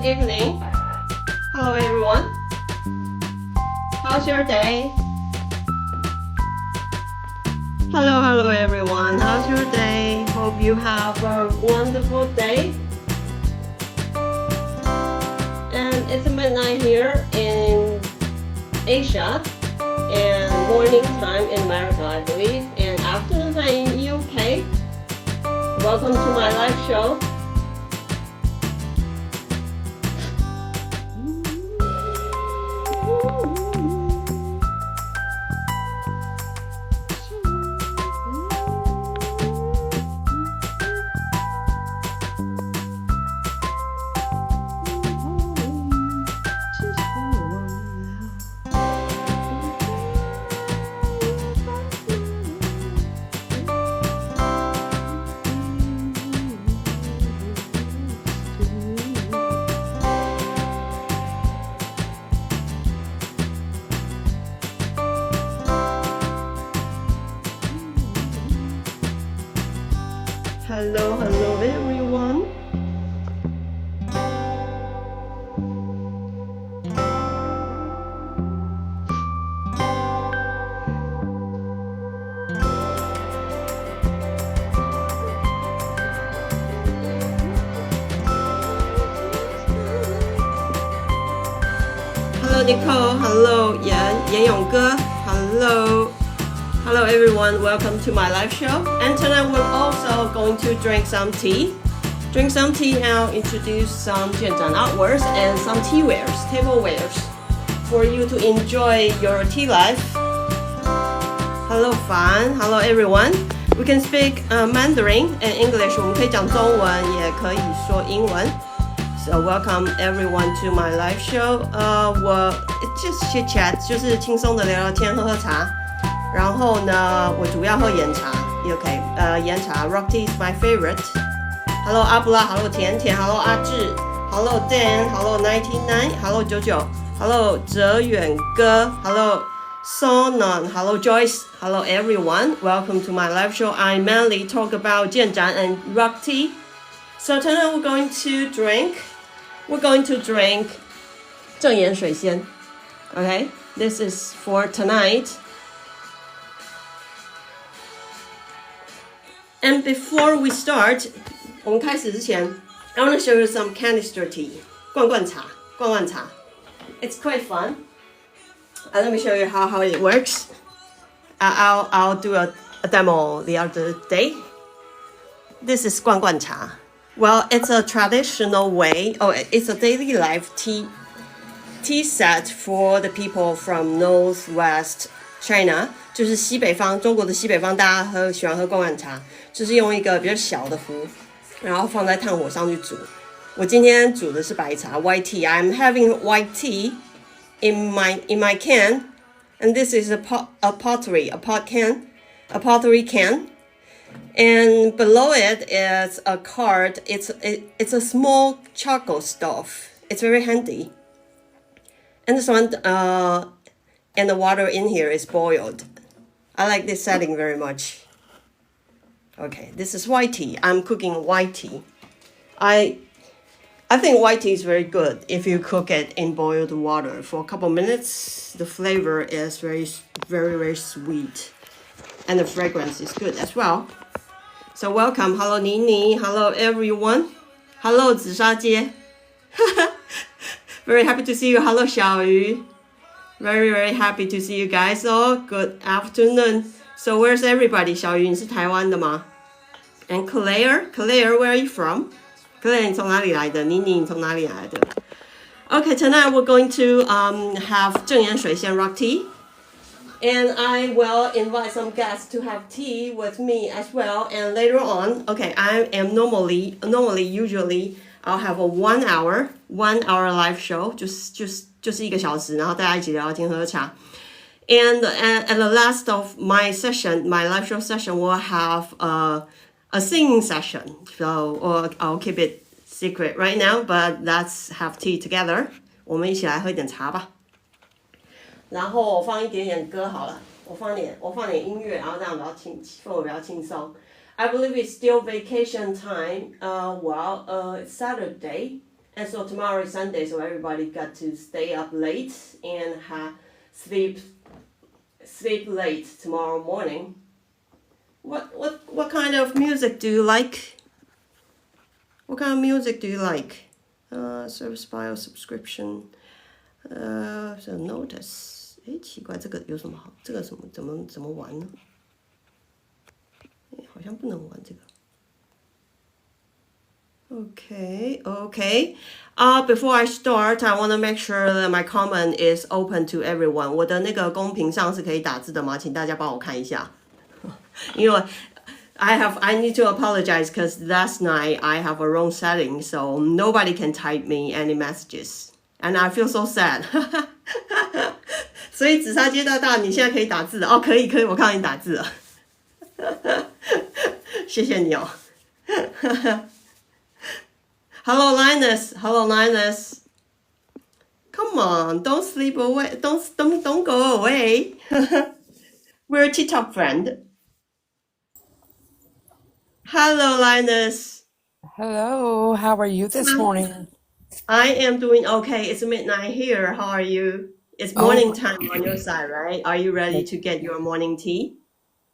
evening. Hello everyone. How's your day? Hello everyone. How's your day? Hope you have a wonderful day. And it's midnight here in Asia and morning time in America, I believe, and afternoon time in UK. Welcome to my live show. Hello everyone. Hello Nicole, hello Yan勇哥, Hello everyone, welcome to my live show. And tonight we're also going to drink some tea. And I'll introduce some Jianzhan artworks and some tablewares for you to enjoy your tea life. Hello Fan, hello everyone. We can speak Mandarin and English. 我们可以讲中文，也可以说英文。So welcome everyone to my live show. It's just chit chat, 就是轻松的聊聊天，喝喝茶。然后呢，我主要喝岩茶，也可以。岩茶 Rock Tea is my favorite. Hello 阿布拉 ，Hello 甜甜 ，Hello 阿志 ，Hello Dan，Hello 99，Hello 99 ，Hello 哲远哥 ，Hello Sonon，Hello Joyce，Hello everyone. Welcome to my live show. I mainly talk about Jianzhan and Rock Tea. So tonight we're going to drink 正岩水仙. Okay, this is for tonight. And before we start, 我们开始之前 I want to show you some canister tea. 罐罐茶. It's quite fun. Let me show you how it works. I'll do a demo the other day. This is 罐罐茶. Well, it's a traditional way. It's a daily life tea set for the people from northwest China. 就是西北方，中国的西北方，大家喜欢喝罐罐茶，就是用一个比较小的壶，然后放在炭火上去煮。我今天煮的是白茶 （white tea）。I'm having white tea in my can, and this is a pottery can, and below it is a card. It's a small charcoal stove. It's very handy, and this one and the water in here is boiled. I like this setting very much. Okay, this is white tea. I'm cooking white tea. I think white tea is very good if you cook it in boiled water for a couple minutes. The flavor is very, very, very sweet, and the fragrance is good as well. So welcome, hello Nini, hello everyone, hello 紫砂街. Very happy to see you. Hello 小鱼. Very, very happy to see you guys all. Good afternoon. So where's everybody? 小鱼，你是台湾的吗？ And Claire, where are you from? Claire, 你从哪里来的？妮妮，你从哪里来的？ Okay, tonight we're going to have 正岩水仙 rock tea. And I will invite some guests to have tea with me as well. And later on, okay, I am usually I'll have a one hour live show. 就是1个小时，然后大家一起聊天喝茶。And at the last of my live show session, we'll have a singing session. So I'll keep it secret right now, but let's have tea together. 我们一起来喝一点茶吧。然后我放一点点歌好了，我放点音乐，然后这样氛围比较轻松。I believe it's still vacation time. It's Saturday. And so tomorrow is Sunday, so everybody got to stay up late and sleep late tomorrow morning. What kind of music do you like? What kind of music do you like? Service bio subscription. So notice. 奇怪，这个有什么好？这个怎么玩呢？好像不能玩这个。Okay. Before I start, I want to make sure that my comment is open to everyone. 我的那个公屏上是可以打字的吗？请大家帮我看一下。因为 I need to apologize because last night I have a wrong setting, so nobody can type me any messages, and I feel so sad. 所以紫砂接大大，你现在可以打字了哦，可以，我看到你打字了。谢谢你哦。Hello Linus. Come on, don't sleep away. Don't go away. We're a TikTok friend. Hello Linus. Hello, how are you this morning? I am doing okay. It's midnight here. How are you? It's morning time on your side, right? Are you ready to get your morning tea?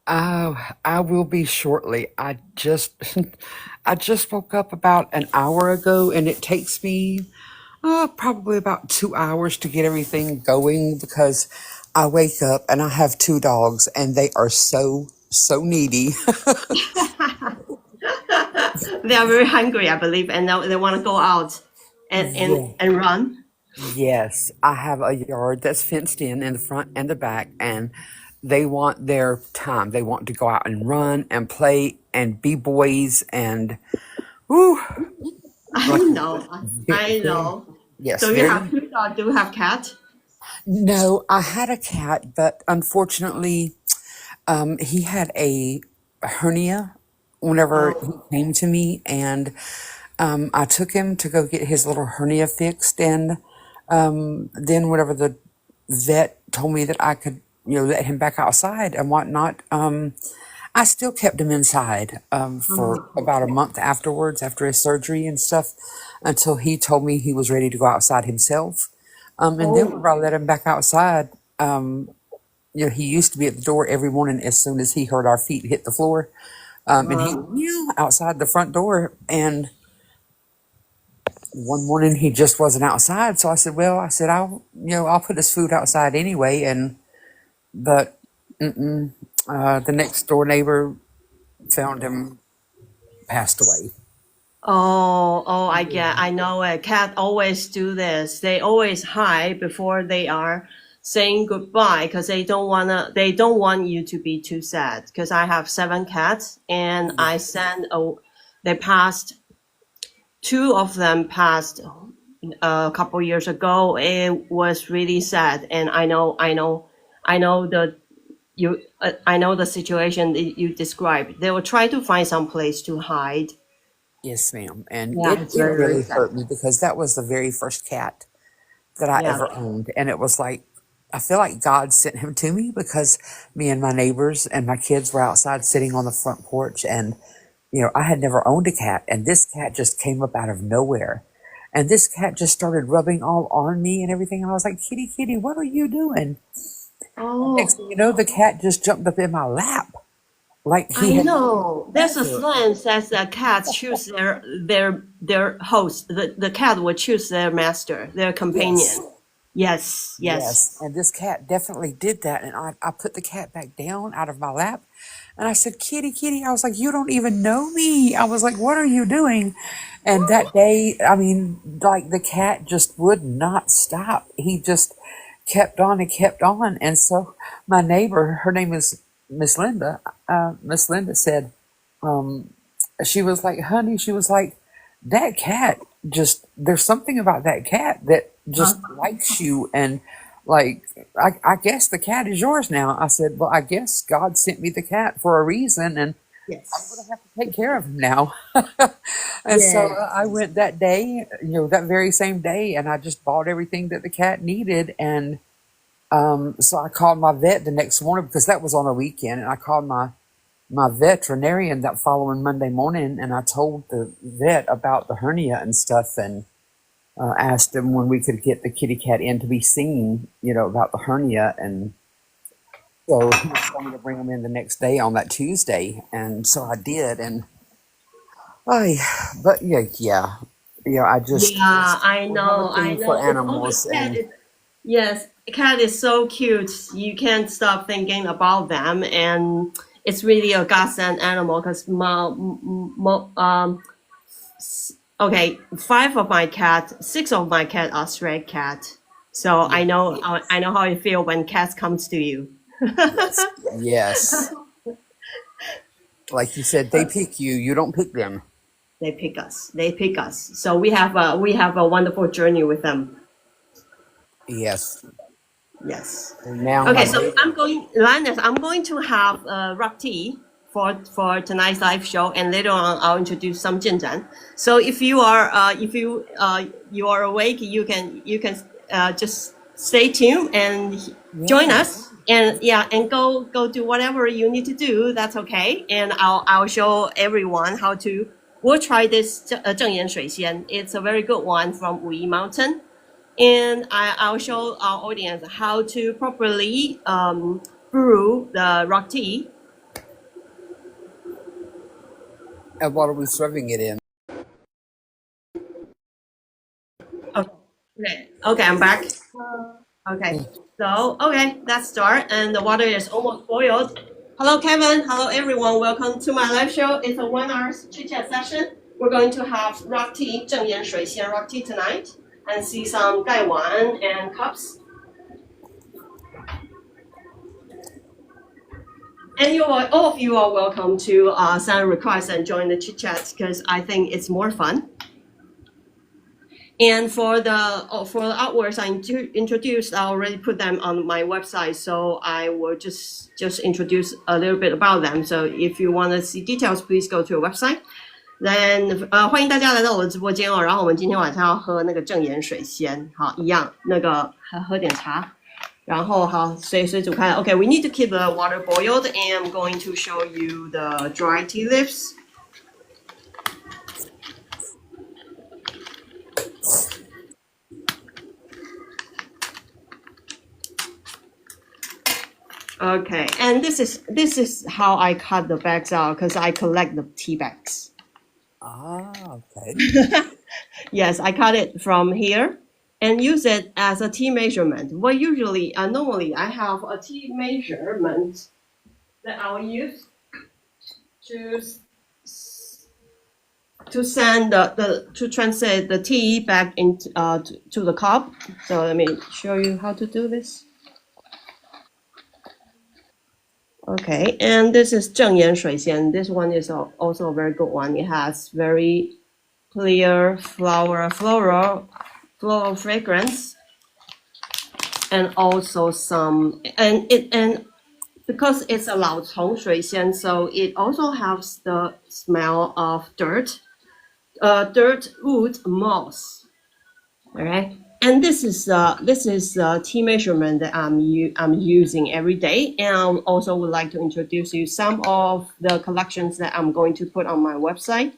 I will be shortly. I just woke up about an hour ago, and it takes me probably about 2 hours to get everything going because I wake up and I have 2 dogs, and they are so needy. They are very hungry, I believe, and they want to go out and run. Yes, I have a yard that's fenced in the front and the back, and they want their time. They want to go out and run and play and be boys and whoo. I know. Yes. So you have 2 dogs. Do you have cat? No, I had a cat, but unfortunately, he had a hernia whenever he came to me, and I took him to go get his little hernia fixed, and then whenever the vet told me that I could, let him back outside and whatnot, I still kept him inside for about a month afterwards, after his surgery and stuff, until he told me he was ready to go outside himself. And then whenever I let him back outside, he used to be at the door every morning as soon as he heard our feet hit the floor. And he would outside the front door, and one morning he just wasn't outside. So I said, I'll put his food outside anyway. But the next door neighbor found him passed away. I know it. Cat always do this. They always hide before they are saying goodbye because they don't want you to be too sad. Because I have 7 cats, and they passed. 2 of them passed a couple years ago. It was really sad, and I know the situation that you described. They will try to find some place to hide. Yes, ma'am. And it really hurt me because that was the very first cat that I ever owned. And it was like, I feel like God sent him to me because me and my neighbors and my kids were outside sitting on the front porch, and I had never owned a cat, and this cat just came up out of nowhere. And this cat just started rubbing all on me and everything. And I was like, kitty, what are you doing? Next thing you know, the cat just jumped up in my lap. Like I know. There's a slang says that cats choose their host. The cat will choose their master, their companion. Yes. And this cat definitely did that. And I put the cat back down out of my lap. And I said, kitty, I was like, you don't even know me. I was like, what are you doing? And that day, the cat just would not stop. He just kept on and kept on. And so my neighbor, her name is Miss Linda. Miss Linda said, she was like, honey, that cat there's something about that cat that just likes you. And I guess the cat is yours now. I said, well, I guess God sent me the cat for a reason, and I'm going to have to take care of him now. And so I went that day, that very same day, and I just bought everything that the cat needed. And so I called my vet the next morning because that was on a weekend, and I called my veterinarian that following Monday morning, and I told the vet about the hernia and stuff, and asked him when we could get the kitty cat in to be seen, about the hernia. And so he told me to bring him in the next day on that Tuesday. And so I did. And I just, I know. for animals. Yes, cat is so cute. You can't stop thinking about them, and it's really a godsend animal because okay, 6 of my cat are stray cat. So I know how you feel when cats comes to you. Yes. Like you said, they pick you. You don't pick them. They pick us. So we have a wonderful journey with them. Yes. And now okay, so I'm going to have rock tea for tonight's live show, and later on I'll introduce some Jianzhan. So if you are awake, you can just stay tuned and join us, and go do whatever you need to do. That's okay, and I'll show everyone how to. We'll try this 正岩水仙. It's a very good one from Wuyi Mountain. And I'll show our audience how to properly brew the rock tea. And what are we serving it in? Okay, I'm back. Okay, so let's start. And the water is almost boiled. Hello, Kevin. Hello, everyone. Welcome to my live show. It's a 1 hour chit chat session. We're going to have rock tea, 正岩水仙 rock tea tonight, and see some gaiwan and cups. And all of you are welcome to send requests and join the chit chat because I think it's more fun. And for the artworks I introduced, I already put them on my website, so I will just introduce a little bit about them. So if you want to see details, please go to our website. Then 欢迎大家来到我的直播间哦。然后我们今天晚上要喝那个正岩水仙，好，一样那个还喝点茶。然后好，水煮开了。Okay, we need to keep the water boiled, and I'm going to show you the dry tea leaves. Okay, and this is how I cut the bags out because I collect the tea bags. Okay. Yes, I cut it from here and use it as a tea measurement. Well, normally I have a tea measurement that I'll use to send to translate the tea back into to the cup. So let me show you how to do this. Okay, and this is 正岩水仙. This one is also a very good one. It has very clear floral fragrance, and also some and because it's a 老丛水仙, so it also has the smell of dirt wood moss. Okay. And this is tea measurement that I'm using every day, and I also would like to introduce you some of the collections that I'm going to put on my website.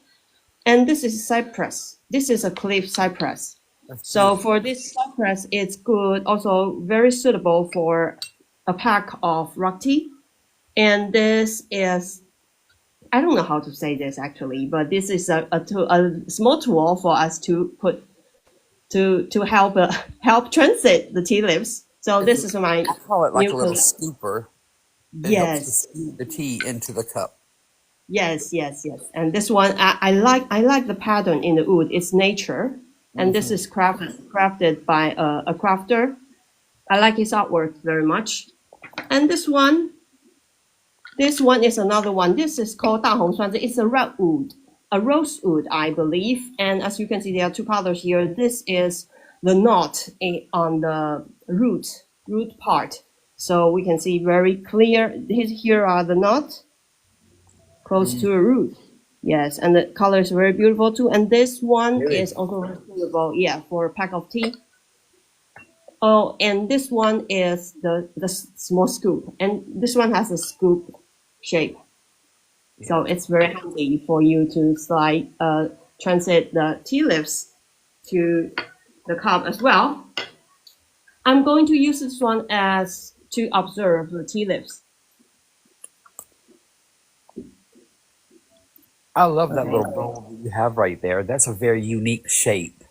And this is cypress. This is a cliff cypress. So for this cypress, it's good, also very suitable for a pack of rock tea. And this is, I don't know how to say this actually, but this is a small tool for us to put to help transit the tea leaves. So this is my. I call it like a little scooper. Yes. Helps to scoop the tea into the cup. Yes. And this one, I like the pattern in the wood. It's nature, and this is crafted by a crafter. I like his artwork very much. And this one is another one. This is called 大红酸枝. It's a redwood. A rosewood, I believe, and as you can see, there are two colors here. This is the knot on the root part, so we can see very clear. Here are the knots close to a root. Yes, and the color is very beautiful too. And this one is also very suitable, for a pack of tea. Oh, and this one is the small scoop, and this one has a scoop shape. So it's very handy for you to transit the tea leaves to the cup as well. I'm going to use this one as to observe the tea leaves. I love that little bowl that you have right there. That's a very unique shape.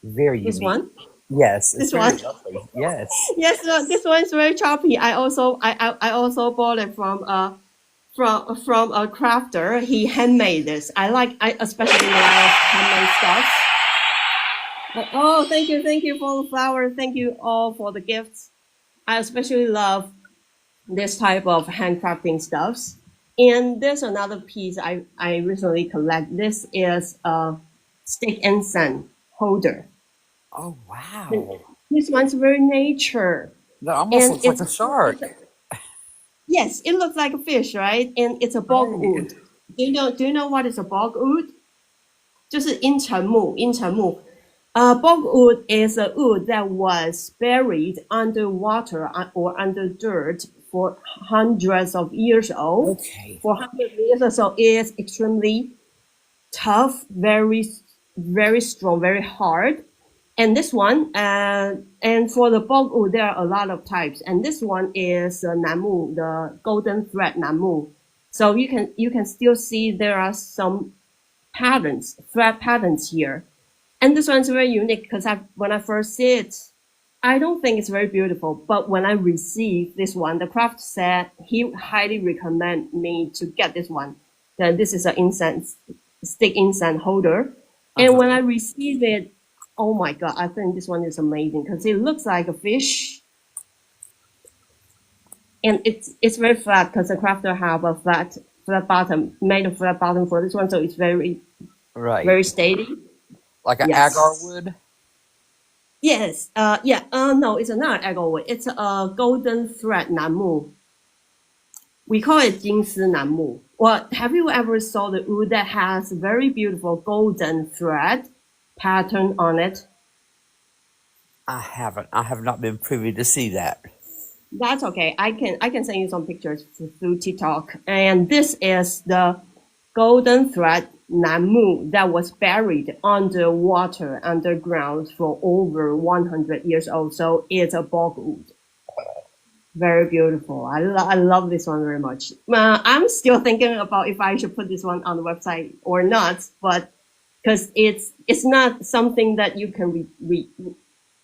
Very unique. This one? Yes. This one? Lovely. Yes. Yes, this one is very choppy. I also bought it from a crafter. He handmade this. I especially like handmade stuff. Oh, thank you for the flowers. Thank you all for the gifts. I especially love this type of handcrafting stuffs. And there's another piece I recently collect. This is a stick incense holder. Oh, wow. This one's very nature. That almost looks like a shark. Yes, it looks like a fish, right? And it's a bogwood. Do you know what is a bogwood? 就是阴沉木. Bogwood is a wood that was buried under water or under dirt for hundreds of years old. Okay. For hundreds of years or so, it is extremely tough, very, very strong, very hard. And this one, and for the bogwood, there are a lot of types. And this one is namu, the golden thread namu. So you can still see there are some thread patterns here. And this one's very unique because when I first see it, I don't think it's very beautiful. But when I received this one, the craft said he highly recommend me to get this one. Then this is an stick incense holder. And when I received it, oh my God, I think this one is amazing because it looks like a fish. And it's very flat because the crafter have a flat bottom, made a flat bottom for this one. So it's very steady. Like an agar wood? Yes. No, it's not agar wood. It's a golden thread namu. We call it Jianzhan namu. Well, have you ever saw the wood that has very beautiful golden thread pattern on it? I haven't. I have not been privy to see that. That's okay. I can send you some pictures through TikTok. And this is the golden thread namu that was buried underwater, underground for over 100 years old. So it's a bogwood. Very beautiful. I love this one very much. I'm still thinking about if I should put this one on the website or not, but because it's not something that you can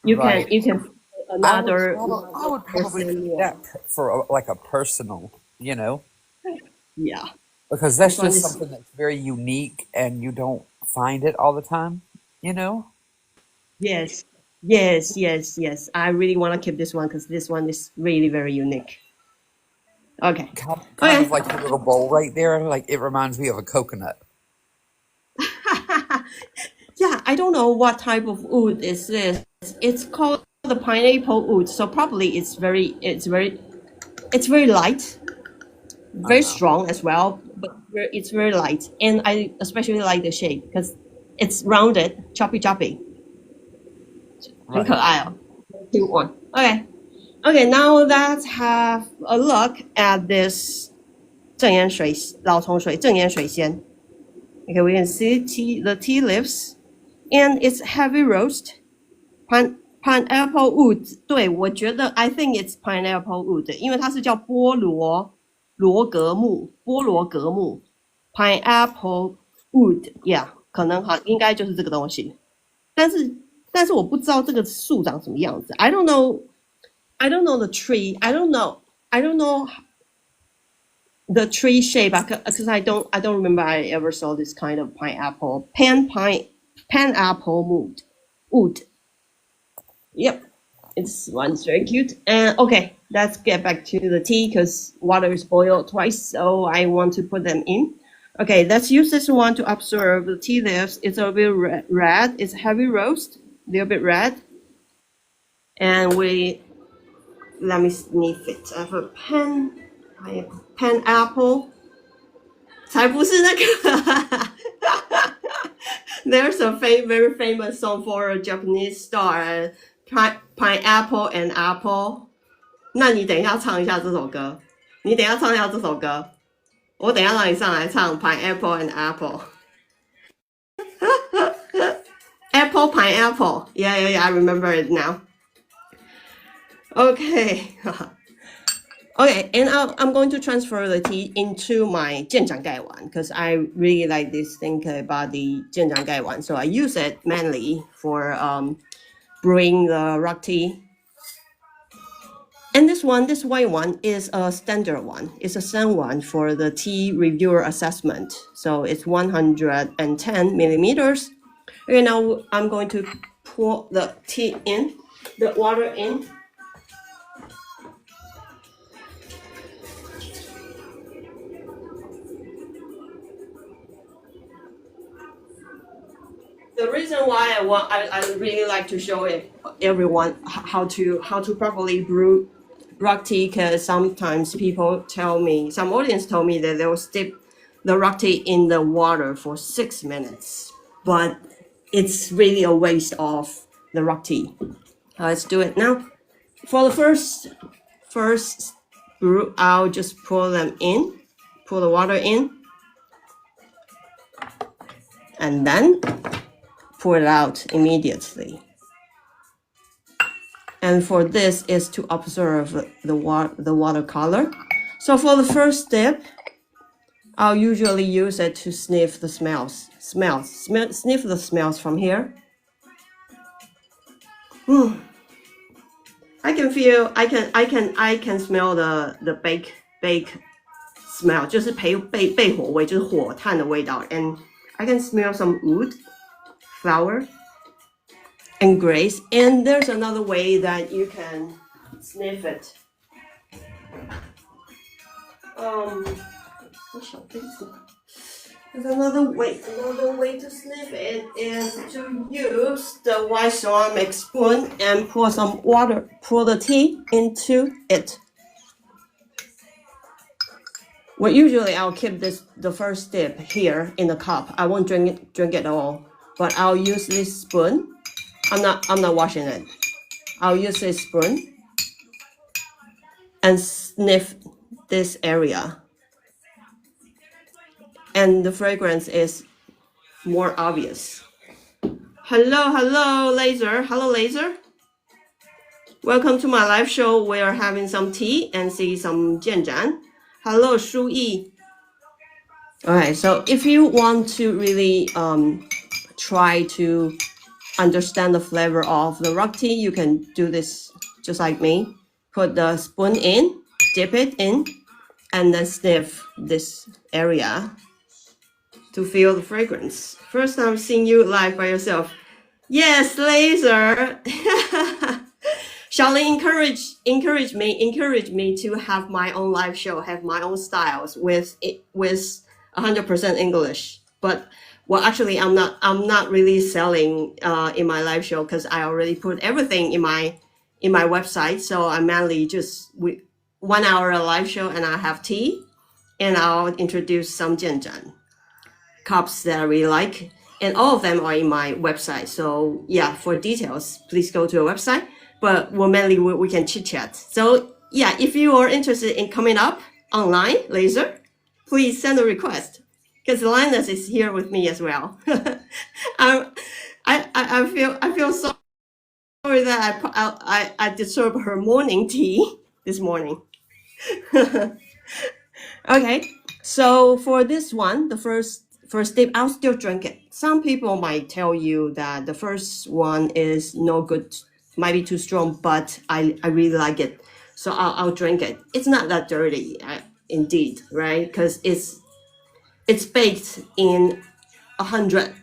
you can another. I would probably do that for like a personal, Yeah. Because that's just something that's very unique and you don't find it all the time, Yes. I really want to keep this one because this one is really very unique. Okay. Kind of like a little bowl right there. Like it reminds me of a coconut. Yeah, I don't know what type of wood is this. It's called the pineapple wood. So probably it's very light, very strong as well, but it's very light. And I especially like the shape because it's rounded, choppy. 很可爱哦。Cute one. Okay, now let's have a look at this 正岩水老虫水正岩水仙. Okay, we can see the tea leaves, and it's heavy roast. Pineapple wood. 对，我觉得 I think it's pineapple wood, 因为它是叫菠萝格木 Pineapple wood, yeah, 可能应该就是这个东西。但是我不知道这个树长什么样子。I don't know the tree. I don't know the tree shape because I don't remember I ever saw this kind of pineapple wood. Yep, it's one's very cute. And okay, let's get back to the tea because water is boiled twice, so I want to put them in. Okay, let's use this one to observe the tea leaves. It's a little bit red. It's heavy roast, a little bit red. And let me sniff it. I have a pineapple. 才不是那个。There's a very famous song for a Japanese star, Pineapple and Apple. 那你等一下唱一下这首歌。我等一下让你上来唱 Pineapple and Apple. Apple called pineapple. Yeah, I remember it now. Okay. Okay, and I'm going to transfer the tea into my 建盏盖碗 because I really like this thing about the 建盏盖碗. So I use it mainly for brewing the rock tea. And this white one, is a standard one. It's a standard one for the tea reviewer assessment. So it's 110 millimeters. Okay, now I'm going to pour the tea in, the water in. The reason why I really like to show everyone how to properly brew rock tea, because sometimes people tell me, some audience told me that they will dip the rock tea in the water for 6 minutes, but it's really a waste of the rock tea. Let's do it now. For the first brew, I'll just pour the water in, and then pour it out immediately. And for this is to observe the water color. So for the first step, I'll usually use it to sniff the sniff the smells from here. I can smell the bake smell, 就是焙火味，就是火炭的味道。And I can smell some wood, flour, and grace. And there's another way that you can sniff it. There's another way to sniff it is to use the white ceramic spoon and pour some water, pour the tea into it. Well, usually I'll keep the first dip here in the cup. I won't drink it all, but I'll use this spoon. I'm not washing it. I'll use this spoon and sniff this area. And the fragrance is more obvious. Hello, Laser. Hello, Laser. Welcome to my live show. We are having some tea and see some Jianzhan. Hello, Shuyi. Okay, so if you want to really try to understand the flavor of the rock tea, you can do this just like me. Put the spoon in, dip it in, and then sniff this area to feel the fragrance. First time seeing you live by yourself. Yes, Laser. Charlene encourage me to have my own live show, have my own styles with 100% English. But well, actually, I'm not really selling in my live show because I already put everything in my website. So I mainly just 1 hour live show, and I have tea, and I'll introduce some Jianzhan cups that I really like, and all of them are in my website. So yeah, for details, please go to our website. But mainly we can chit chat. So yeah, if you are interested in coming up online, Laser, please send a request. Because Linus is here with me as well. I feel sorry that I disturbed her morning tea this morning. Okay, so for this one, the first dip, I'll still drink it. Some people might tell you that the first one is no good, might be too strong, but I really like it, so I'll drink it. It's not that dirty, indeed, right? Because it's baked in 100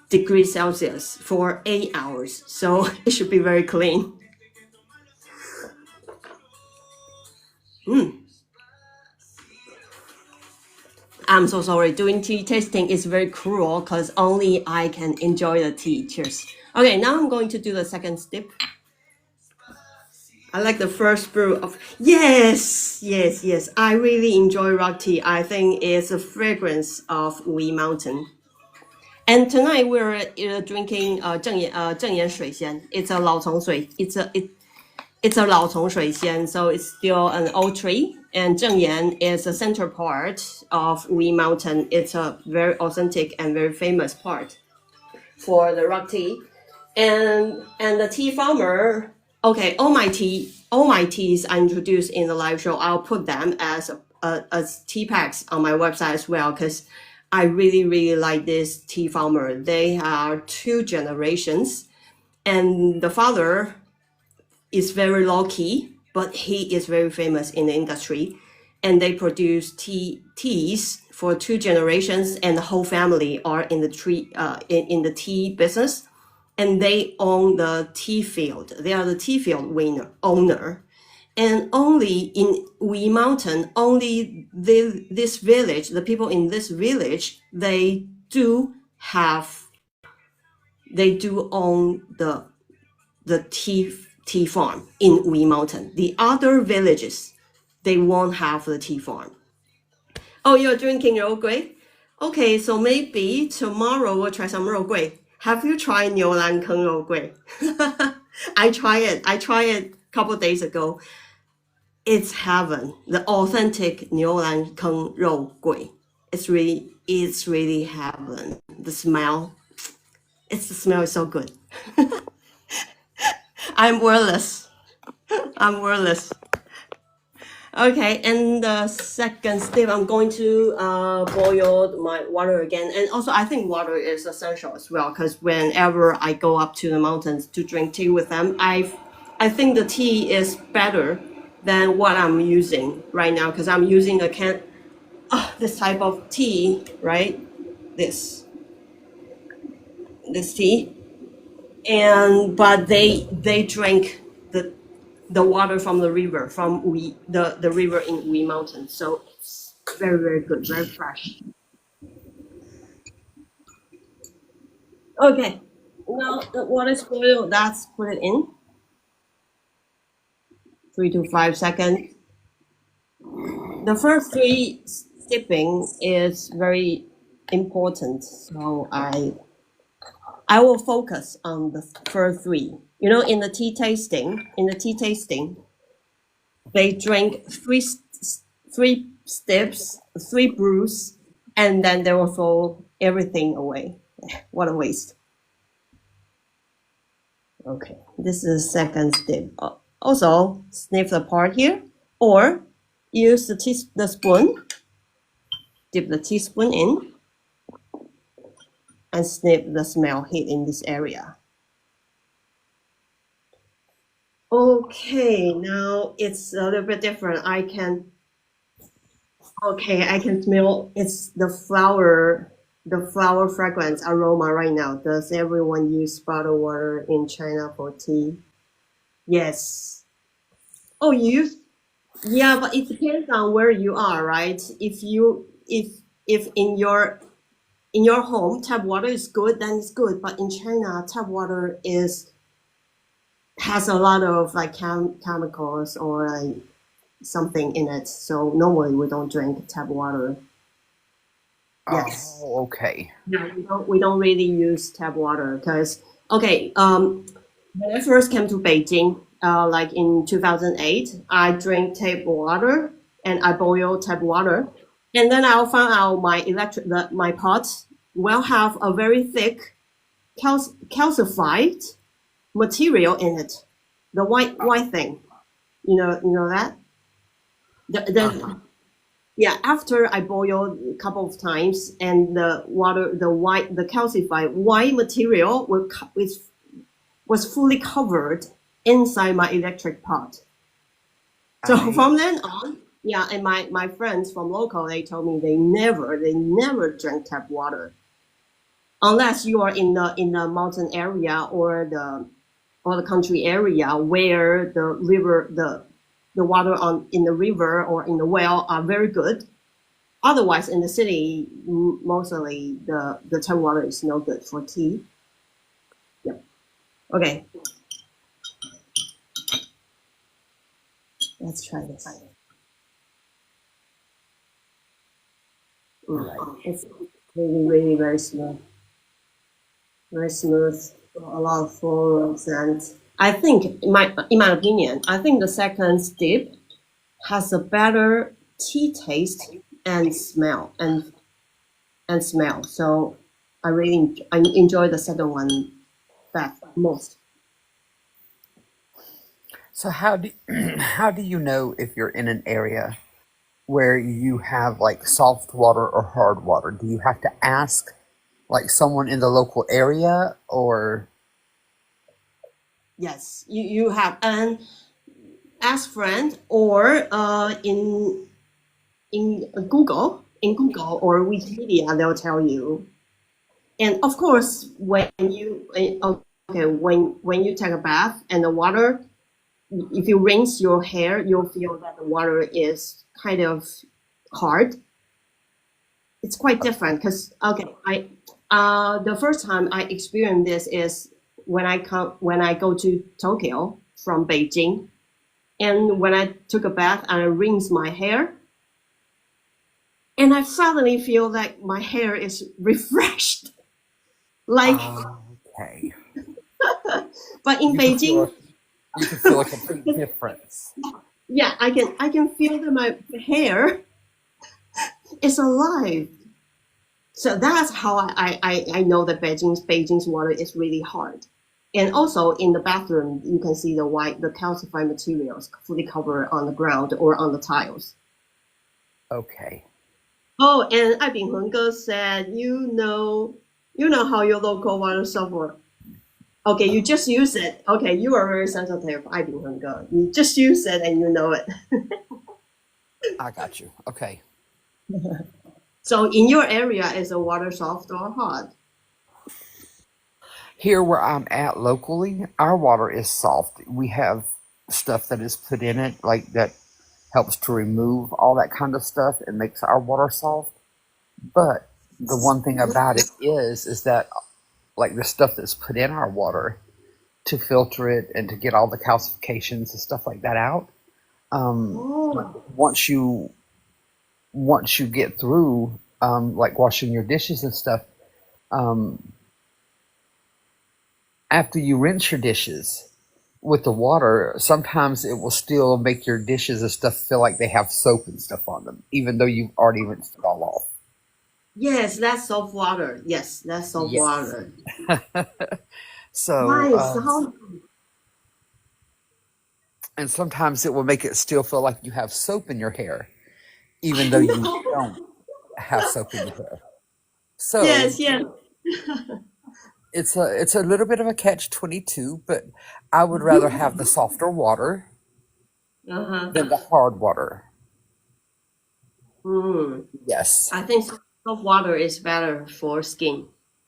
degrees Celsius for 8 hours, so it should be very clean. I'm so sorry, doing tea tasting is very cruel because only I can enjoy the tea. Cheers. Okay, now I'm going to do the second sip. I like the first brew of, yes. I really enjoy rock tea. I think it's a fragrance of Wuyi Mountain. And tonight we're drinking 正岩水仙. It's a 老丛水. It's a 老丛水仙, so it's still an old tree. And Zhengyan is a center part of Wuyi Mountain. It's a very authentic and very famous part for the rock tea. And the tea farmer. Okay, all my teas I introduced in the live show. I'll put them as tea packs on my website as well, because I really like this tea farmer. They are 2 generations, and the father is very low key, but he is very famous in the industry, and they produce teas for 2 generations, and the whole family are in the tea business. And they own the tea field. They are the tea field owner. And only in Wuyi Mountain, only this village, the people in this village, they do own the tea farm in Wuyi Mountain. The other villages, they won't have the tea farm. Oh, you're drinking Rou Gui? Okay, so maybe tomorrow we'll try some Rou Gui. Have you tried Jianzhan Rou Gui? I tried it a couple days ago. It's heaven. The authentic Jianzhan Rou Gui. It's really heaven. The smell is so good. I'm wordless. Okay, and the second step, I'm going to boil my water again. And also, I think water is essential as well, because whenever I go up to the mountains to drink tea with them, I think the tea is better than what I'm using right now, because I'm using this type of tea, right? This tea, but they drink the water from the river, from the river in Wuyi Mountain. So it's very good, very fresh. Okay, now the water is boiled. Let's put it in. 3 to 5 seconds. The first 3 sipping is very important, so I will focus on the first 3. You know, in the tea tasting, they drink 3 steps, 3 brews, and then they will throw everything away. What a waste. Okay, this is the second step. Also, sniff the part here, or use the spoon, dip the teaspoon in, and sniff the smell hit in this area. Okay, now it's a little bit different. I can smell it's the flower fragrance aroma right now. Does everyone use bottled water in China for tea? Yes. Oh, yeah, but it depends on where you are, right? If in your home tap water is good, then it's good. But in China, tap water has a lot of like chemicals or like something in it. So normally we don't drink tap water. Yes. Oh, okay. Yeah, we don't really use tap water because when I first came to Beijing, like in 2008, I drank tap water and I boiled tap water, and then I found out my pot will have a very thick calcified material in it, the white thing. You know that. Yeah, after I boiled a couple of times, and the calcified white material was fully covered inside my electric pot. So from then on, yeah, and my friends from local, they told me they never drank tap water unless you are in the mountain area or the country area where the water in the river or in the well are very good. Otherwise, in the city, mostly the tap water is no good for tea. Yeah. Okay. Let's try this. It's really very smooth. Very smooth. A lot of florals, and I think, in my opinion, I think the second step has a better tea taste and smell So I enjoy the second one bath most. So how do how do you know if you're in an area where you have like soft water or hard water? Do you have to ask like someone in the local area or? Yes, you have an ask friend or in Google or Wikipedia they'll tell you. And of course, when you when you take a bath and the water, if you rinse your hair, you'll feel that the water is kind of hard. It's quite different because the first time I experienced this is when I go to Tokyo from Beijing, and when I took a bath and I rinsed my hair, and I suddenly feel like my hair is refreshed. Like, Okay. but in You can Beijing, feel you can feel a complete difference. yeah, I can feel that my hair is alive. So that's how I know that Beijing's water is really hard. And also in the bathroom, you can see the calcified materials fully covered on the ground or on the tiles. Okay. Oh, and Ai Bingheng Ge said, you know how your local water software. Okay, you just use it. Okay, you are very sensitive, Ai Bingheng Ge. You just use it and you know it. I got you. Okay. So in your area, is the water soft or hard? Here where I'm at locally, our water is soft. We have stuff that is put in it, like that helps to remove all that kind of stuff and makes our water soft. But the one thing about it is that like the stuff that's put in our water to filter it and to get all the calcifications and stuff like that out, Oh, once you get through like washing your dishes and stuff, um, after you rinse your dishes with the water, sometimes it will still make your dishes and stuff feel like they have soap and stuff on them, even though you've already rinsed it all off. yes, that's soft water. Yes, that's soft Yes. water. So, Nice. How? and sometimes it will make it still feel like you have soap in your hair, even though you No. don't have soap in your hair. So Yes, yes. it's a little bit of a catch-22, but I would rather have the softer water Uh-huh. than the hard water. Mm. Yes, I think soft water is better for skin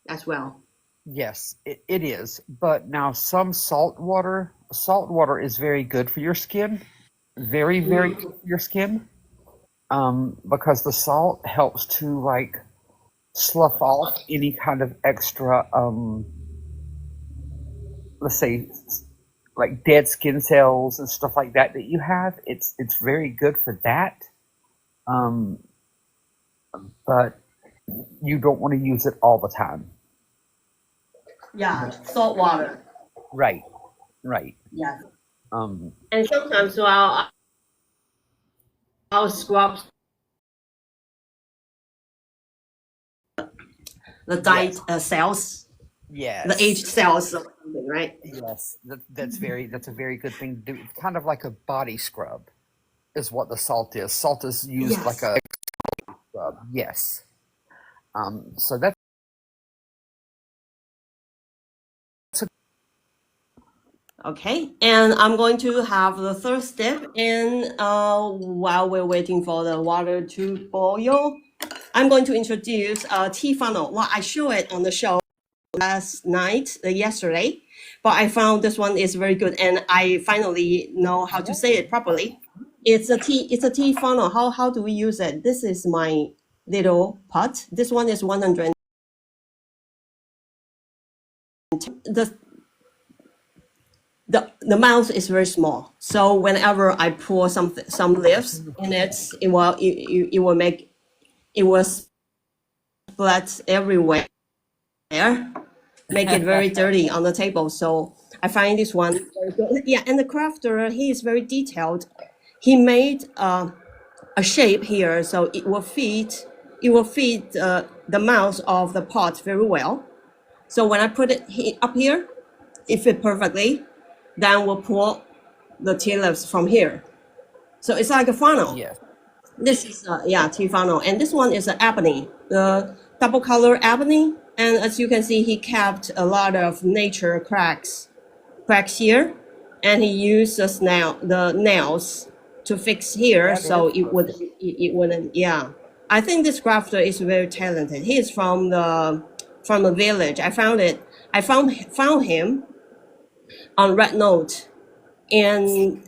as well. yes, it is. But now some salt water is very good for your skin, very, very good for your skin, because the salt helps to like slough off any kind of extra, let's say, like dead skin cells and stuff like that you have. It's very good for that, um, but you don't want to use it all the time. Yeah, salt water. Right, right. Yeah. Um, And sometimes I'll scrub the dyed yes, cells, the yes, aged cells or something, right? yes. That's a very good thing to do. It's kind of like a body scrub, is what the salt is. Salt is used like Yes. a scrub. Yes. So that's a, Okay, and I'm going to have the third step. And while we're waiting for the water to boil, I'm going to introduce a tea funnel. Well, I showed it on the show yesterday, but I found this one is very good, and I finally know how to say it properly. It's a tea funnel. How do we use it? This is my little pot. This one is 100. The mouth is very small, so whenever I pour some leaves in it, it will splat everywhere, make it very dirty on the table. So I find this one very good. Yeah, and the crafter, he is very detailed. He made a shape here, so it will fit the mouth of the pot very well. So when I put it up here, it fit perfectly. Then we'll pull the tea leaves from here. So it's like a funnel. Yes. This is tea funnel, and this one is an ebony, the double color ebony. And as you can see, he kept a lot of nature cracks here, and he used the nails to fix here, so it wouldn't. Yeah, I think this crafter is very talented. He is from the village. I found him on Red Note, and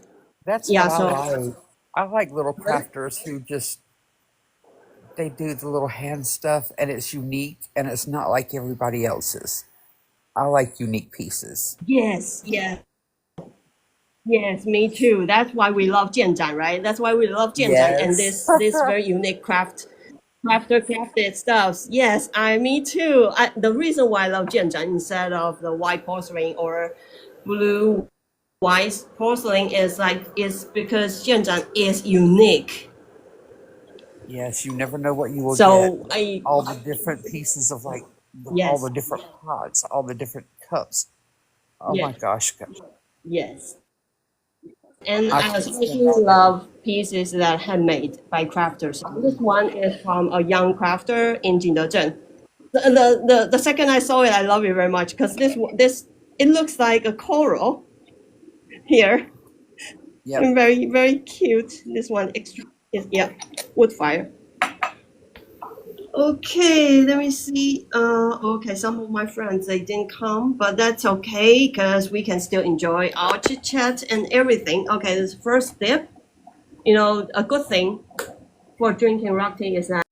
That's yeah, what so I like. I like little crafters who just they do the little hand stuff and it's unique and it's not like everybody else's. I like unique pieces. yes, me too. That's why we love Jianzhan, right? That's why we love Jianzhan and Yes. this very unique crafted stuffs. Yes, me too. The reason why I love Jianzhan instead of the white porcelain or blue white porcelain is because Jianzhan is unique. Yes, you never know what you will So get. All the different pieces of all yes, the different pots, all the different cups. Oh my yes, gosh. yes. And I I can't spend especially all day. love pieces that are handmade by crafters. This one is from a young crafter in Jingdezhen. The second I saw it, I love it very much because this it looks like a coral here. Yep. And very, very cute. This one wood fire. Okay, let me see. Okay, some of my friends, they didn't come, but that's okay because we can still enjoy our chit chat and everything. Okay, this first step, a good thing for drinking rock tea is that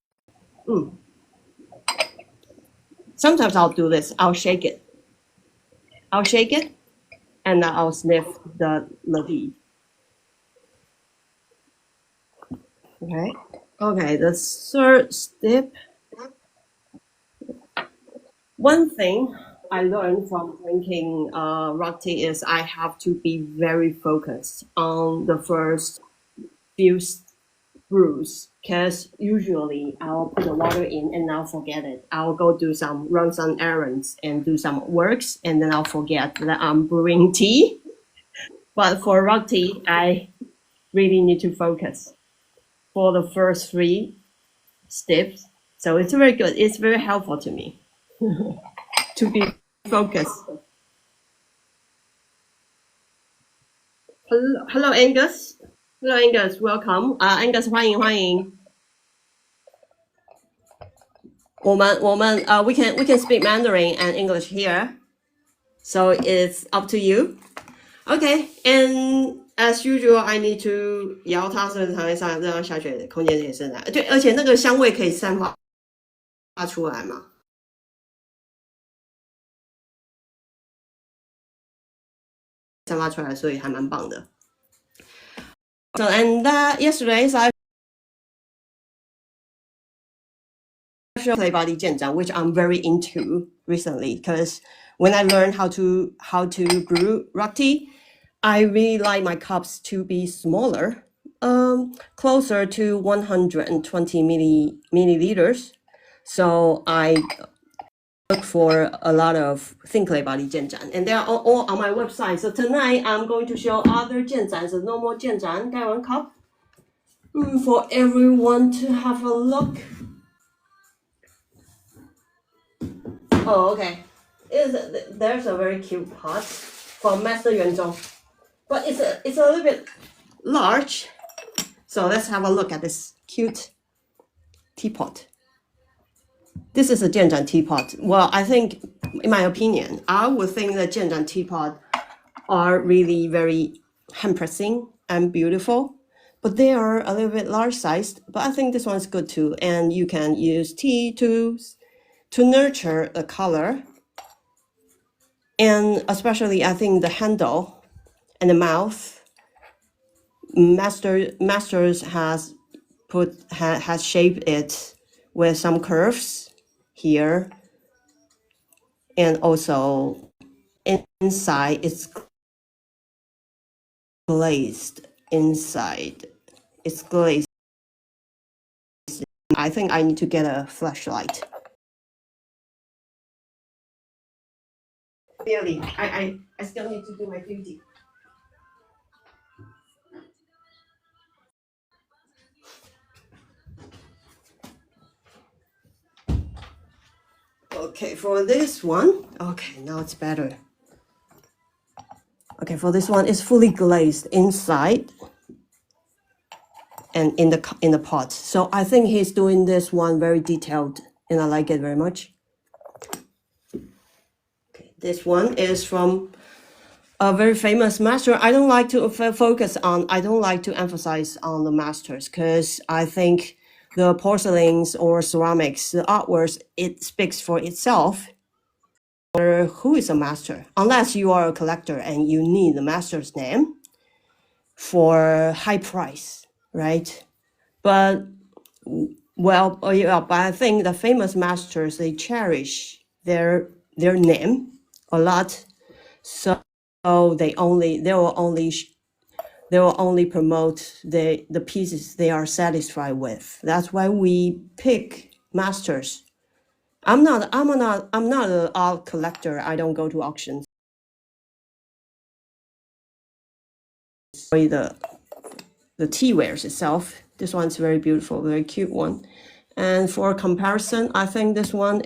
sometimes I'll do this. I'll shake it, and I'll sniff the tea. Okay, the third step. One thing I learned from drinking rock tea is I have to be very focused on the first few brews because usually I'll put the water in and I'll forget it. I'll go run some errands and do some works, and then I'll forget that I'm brewing tea. But for rock tea, I really need to focus for the first 3 steps. So it's very good. It's very helpful to me to be focused. Hello, Angus. Hello, Angus. Welcome. Angus, 欢迎。we can speak Mandarin and English here, so it's up to you. Okay, and as usual, I need to 摇它是常上这样下雪的空间也是对，而且那个香味可以散发出来嘛。散发出来，所以还蛮棒的。So and yesterday, so I play body Jianzhan, which I'm very into recently, because when I learned how to brew rock tea, I really like my cups to be smaller, closer to 120 milliliters. So I look for a lot of thin clay body Jianzhan, and they're all on my website. So tonight I'm going to show other Jianzhans, the normal Jianzhan gallon cup, for everyone to have a look. Oh, okay. There's a very cute pot from Master Yuanzhong, but it's a little bit large. So let's have a look at this cute teapot. This is a Jianzhan teapot. Well, I think, in my opinion, I would think that Jianzhan teapot are really very hand-pressing and beautiful, but they are a little bit large-sized. But I think this one's good too, and you can use tea to nurture the color, and especially I think the handle and the mouth. Masters has shaped it with some curves here, and also inside it's glazed. I think I need to get a flashlight. Really, I still need to do my duty. Okay, for this one, okay, now it's better. Okay, for this one, it's fully glazed inside and in the pot. So I think he's doing this one very detailed, and I like it very much. Okay, this one is from a very famous master. I don't like to I don't like to emphasize on the masters, because I think the porcelains or ceramics, the artworks, it speaks for itself. Or who is a master? Unless you are a collector and you need the master's name for high price, right? But well, yeah, but I think the famous masters, they cherish their name a lot, so they will only promote the pieces they are satisfied with. That's why we pick masters. I'm not an art collector. I don't go to auctions. The tea wares itself. This one's very beautiful, very cute one. And for comparison, I think this one's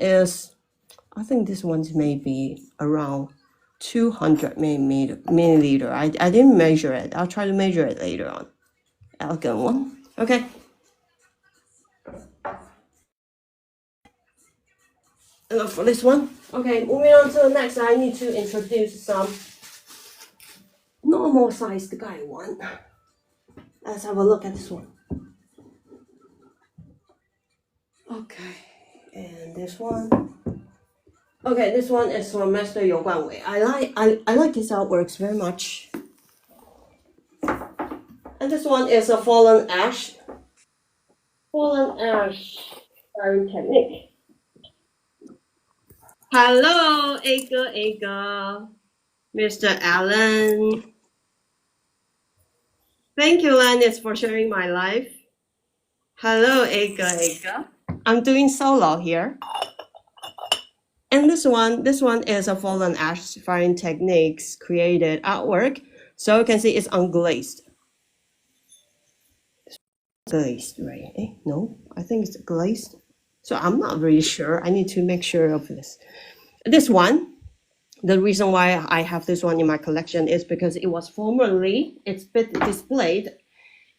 maybe around 200 milliliter. I didn't measure it. I'll try to measure it later on. Elegant one. Okay. Enough for this one. Okay, moving on to the next, I need to introduce some normal sized guy one. Let's have a look at this one. Okay, and this one. Okay, this one is from Master Yoguan. I like his artworks very much. And this one is a fallen ash technique. Hello, Aga, Mr. Allen. Thank you, Lennis, for sharing my life. Hello, Aga. I'm doing solo here. And this one is a fallen ash firing techniques created artwork. So you can see it's unglazed. Glazed, right? No, I think it's glazed. So I'm not really sure. I need to make sure of this. This one, the reason why I have this one in my collection is because it was formerly displayed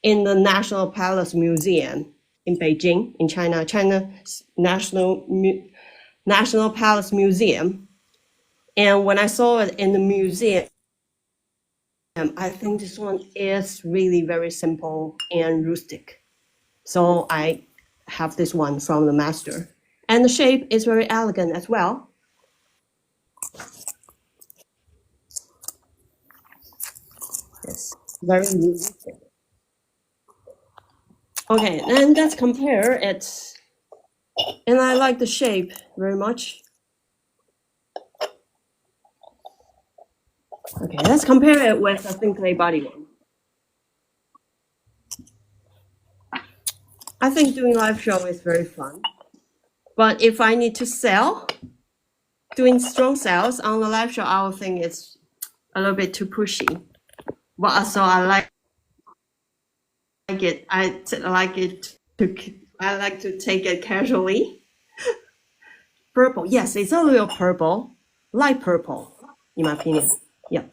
in the National Palace Museum in Beijing, in China, National Palace Museum. And when I saw it in the museum, I think this one is really very simple and rustic. So I have this one from the master. And the shape is very elegant as well. Yes, very rustic. Okay, then let's compare it. And I like the shape very much. Okay, let's compare it with a thin clay body one. I think doing live show is very fun. But if I need to sell, doing strong sales on the live show, I would think it's a little bit too pushy. But so I like it. I like to take it casually. Purple, yes, it's a little purple, light purple, in my opinion. Yeah,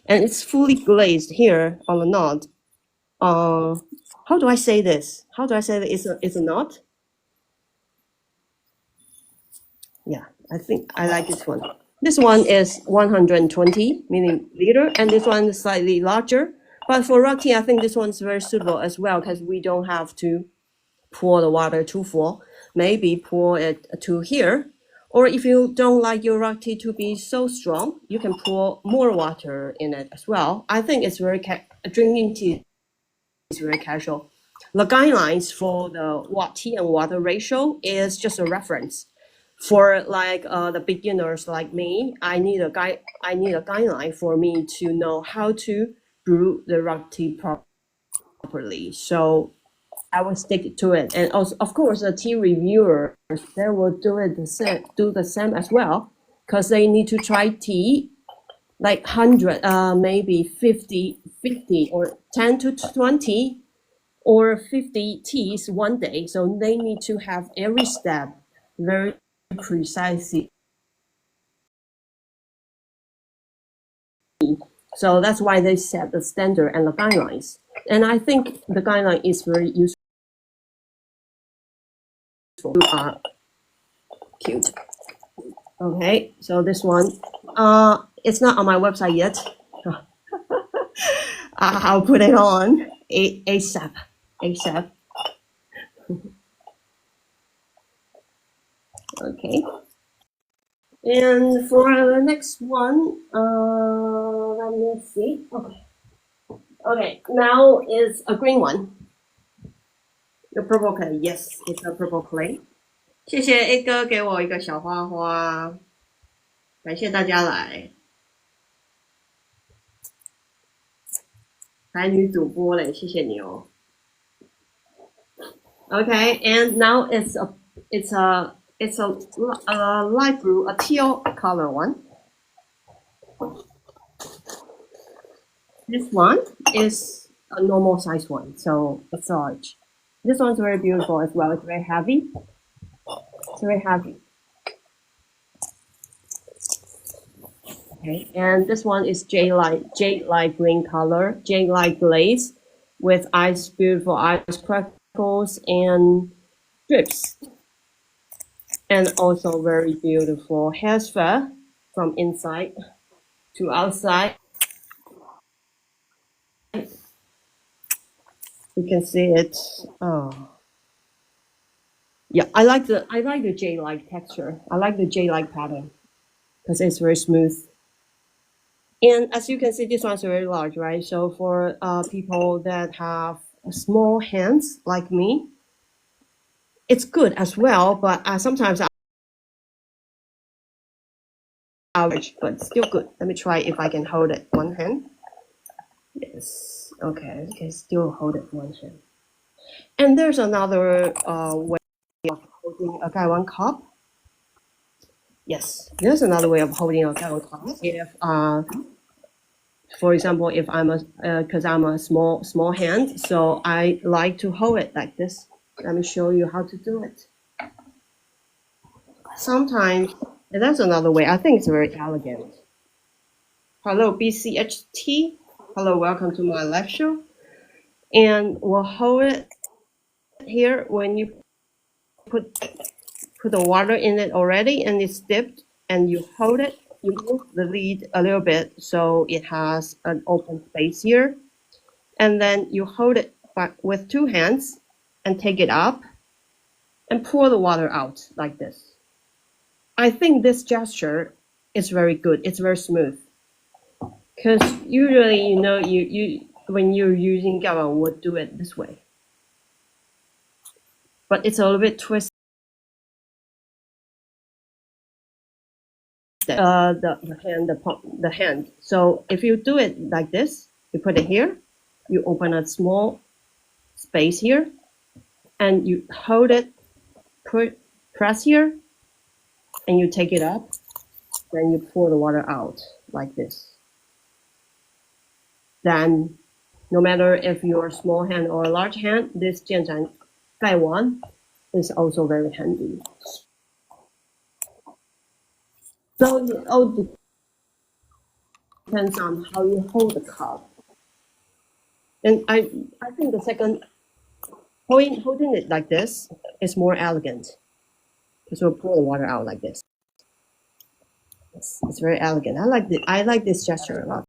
and it's fully glazed here on the knot. How do I say this? It's a knot. Yeah, I think I like this one. This one is 120 milliliter, and this one is slightly larger. But for rock tea, I think this one's very suitable as well, because we don't have to pour the water too full. Maybe pour it to here. Or if you don't like your rock tea to be so strong, you can pour more water in it as well. I think it's very drinking tea is very casual. The guidelines for the tea and water ratio is just a reference. For like the beginners like me, I need a guideline for me to know how to brew the rock tea properly. So I will stick to it. And also, of course, the tea reviewers, they will do the same as well, because they need to try tea, like 100, maybe 50 or 10 to 20 or 50 teas one day. So they need to have every step very precisely. So that's why they set the standard and the guidelines. And I think the guideline is very useful. Cute. Okay, so this one, it's not on my website yet. I'll put it on ASAP. Okay. And for the next one, let me see. Okay, now is a green one. The purple clay. Yes, it's a purple clay. 谢谢 A 哥给我一个小花花，感谢大家来。还女主播嘞，谢谢你哦。Okay, and now it's a light blue, a teal color one. This one is a normal size one, so it's large. This one's very beautiful as well. It's very heavy. It's very heavy. Okay, and this one is jade light green color, jade light glaze with beautiful ice crackles and strips. And also very beautiful hairsphere from inside to outside. You can see it. Oh. Yeah, I like the jade-like texture. I like the jade-like pattern because it's very smooth. And as you can see, this one's very large, right? So for people that have small hands like me, it's good as well. But sometimes average, but still good. Let me try if I can hold it one hand. Yes. Okay, I can still hold it one hand. And there's another way of holding a Gaiwan cup. Yes, there's another way of holding a Gaiwan cup. If, for example, if because I'm a small hand, so I like to hold it like this. Let me show you how to do it. Sometimes, and that's another way. I think it's very elegant. Hello, BCHT. Hello, welcome to my live show. And we'll hold it here when you put the water in it already and it's dipped, and you hold it, you move the lid a little bit so it has an open space here. And then you hold it with two hands and take it up and pour the water out like this. I think this gesture is very good. It's very smooth. Because usually, you know, you when you're using Gaiwan, would do it this way. But it's a little bit twisted. The hand. So if you do it like this, you put it here, you open a small space here, and you hold it, press here, and you take it up, then you pour the water out like this. Then, no matter if you're a small hand or a large hand, this Jianzhan Gaiwan is also very handy. So it all depends on how you hold the cup. And I think the second, holding it like this is more elegant. Because we'll pour the water out like this. It's very elegant. I like this gesture a lot.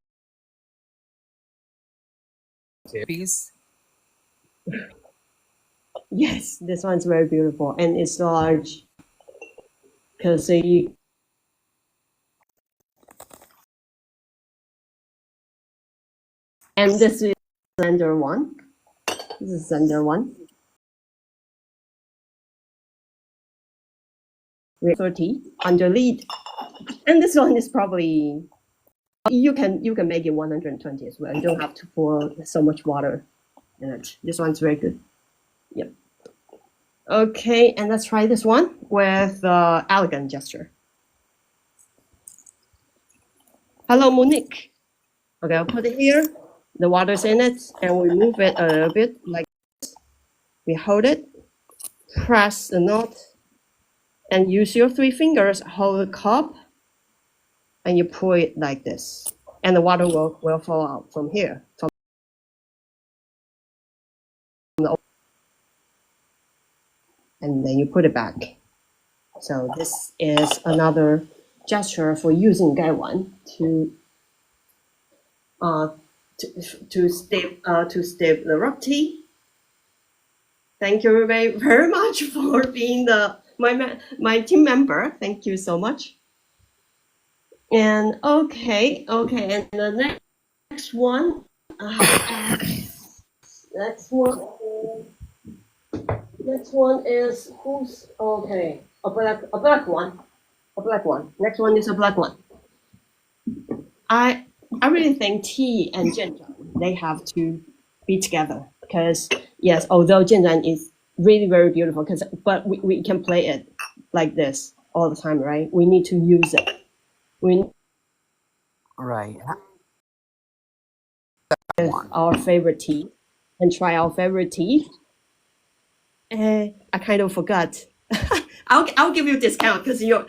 Piece. Yes, this one's very beautiful and it's large. Because you and this is slender one. This is slender one. 30 under lid. And this one is probably you can make it 120 as well. You don't have to pour so much water in it. This one's very good. Yep. Okay, and let's try this one with elegant gesture. Hello, Monique. Okay, I'll put it here. The water's in it, and we move it a little bit like this. We hold it, press the knot, and use your 3 fingers, hold the cup, and you pull it like this. And the water will fall out from here. And then you put it back. So this is another gesture for using Gaiwan to steep the rock tea. Thank you very much for being my team member. Thank you so much. And okay, and the next one, next one is who's okay? A black one. Next one is a black one. I really think tea and Jianzhan, they have to be together because yes, although Jianzhan is really very beautiful, but we can play it like this all the time, right? We need to use it. Right. Our favorite tea and try our favorite tea. I kind of forgot. I'll give you a discount because you're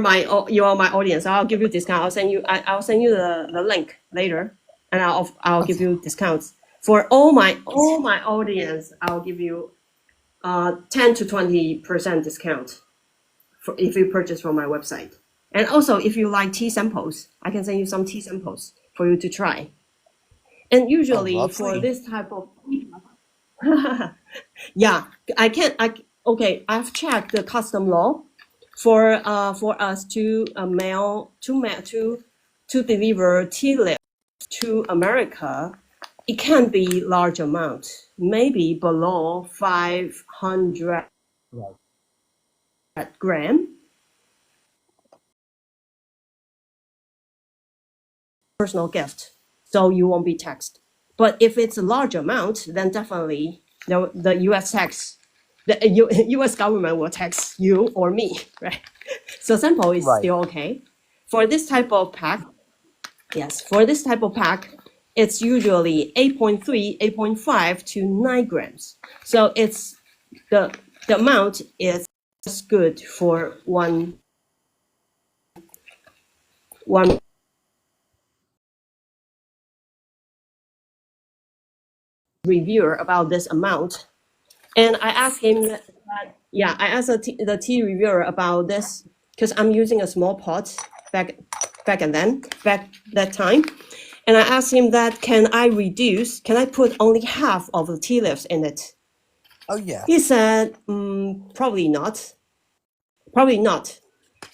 my audience. I'll give you a discount. I'll send you the link later, and I'll give you discounts for all my audience. I'll give you 10 to 20% discount for if you purchase from my website. And also, if you like tea samples, I can send you some tea samples for you to try. And usually for this type of yeah, I've checked the custom law for us to deliver tea leaves to America. It can be large amount, maybe below 500 gram. Personal gift, so you won't be taxed. But if it's a large amount, then definitely the U.S. tax, the U.S. government will tax you or me, right? So sample is still okay. For this type of pack, it's usually 8.3, 8.5 to 9 grams. So it's the amount is good for one reviewer about this amount, and I asked him the tea reviewer about this because I'm using a small pot back that time, and I asked him that can I put only half of the tea leaves in it? Oh yeah. He said probably not.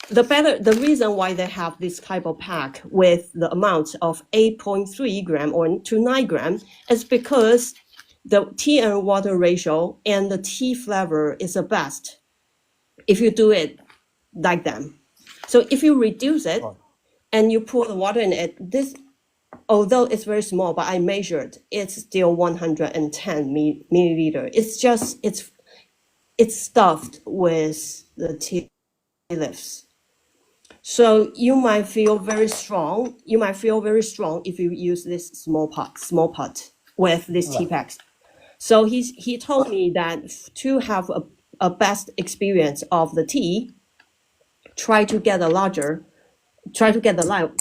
The reason why they have this type of pack with the amount of 8.3 gram or to 9 gram is because the tea and water ratio and the tea flavor is the best if you do it like them. So if you reduce it and you pour the water in it, this, although it's very small, but I measured, it's still 110 milliliter. It's just, it's stuffed with the tea leaves. So you might feel very strong. If you use this small pot with these tea packs. So he told me that to have a best experience of the tea, try to get the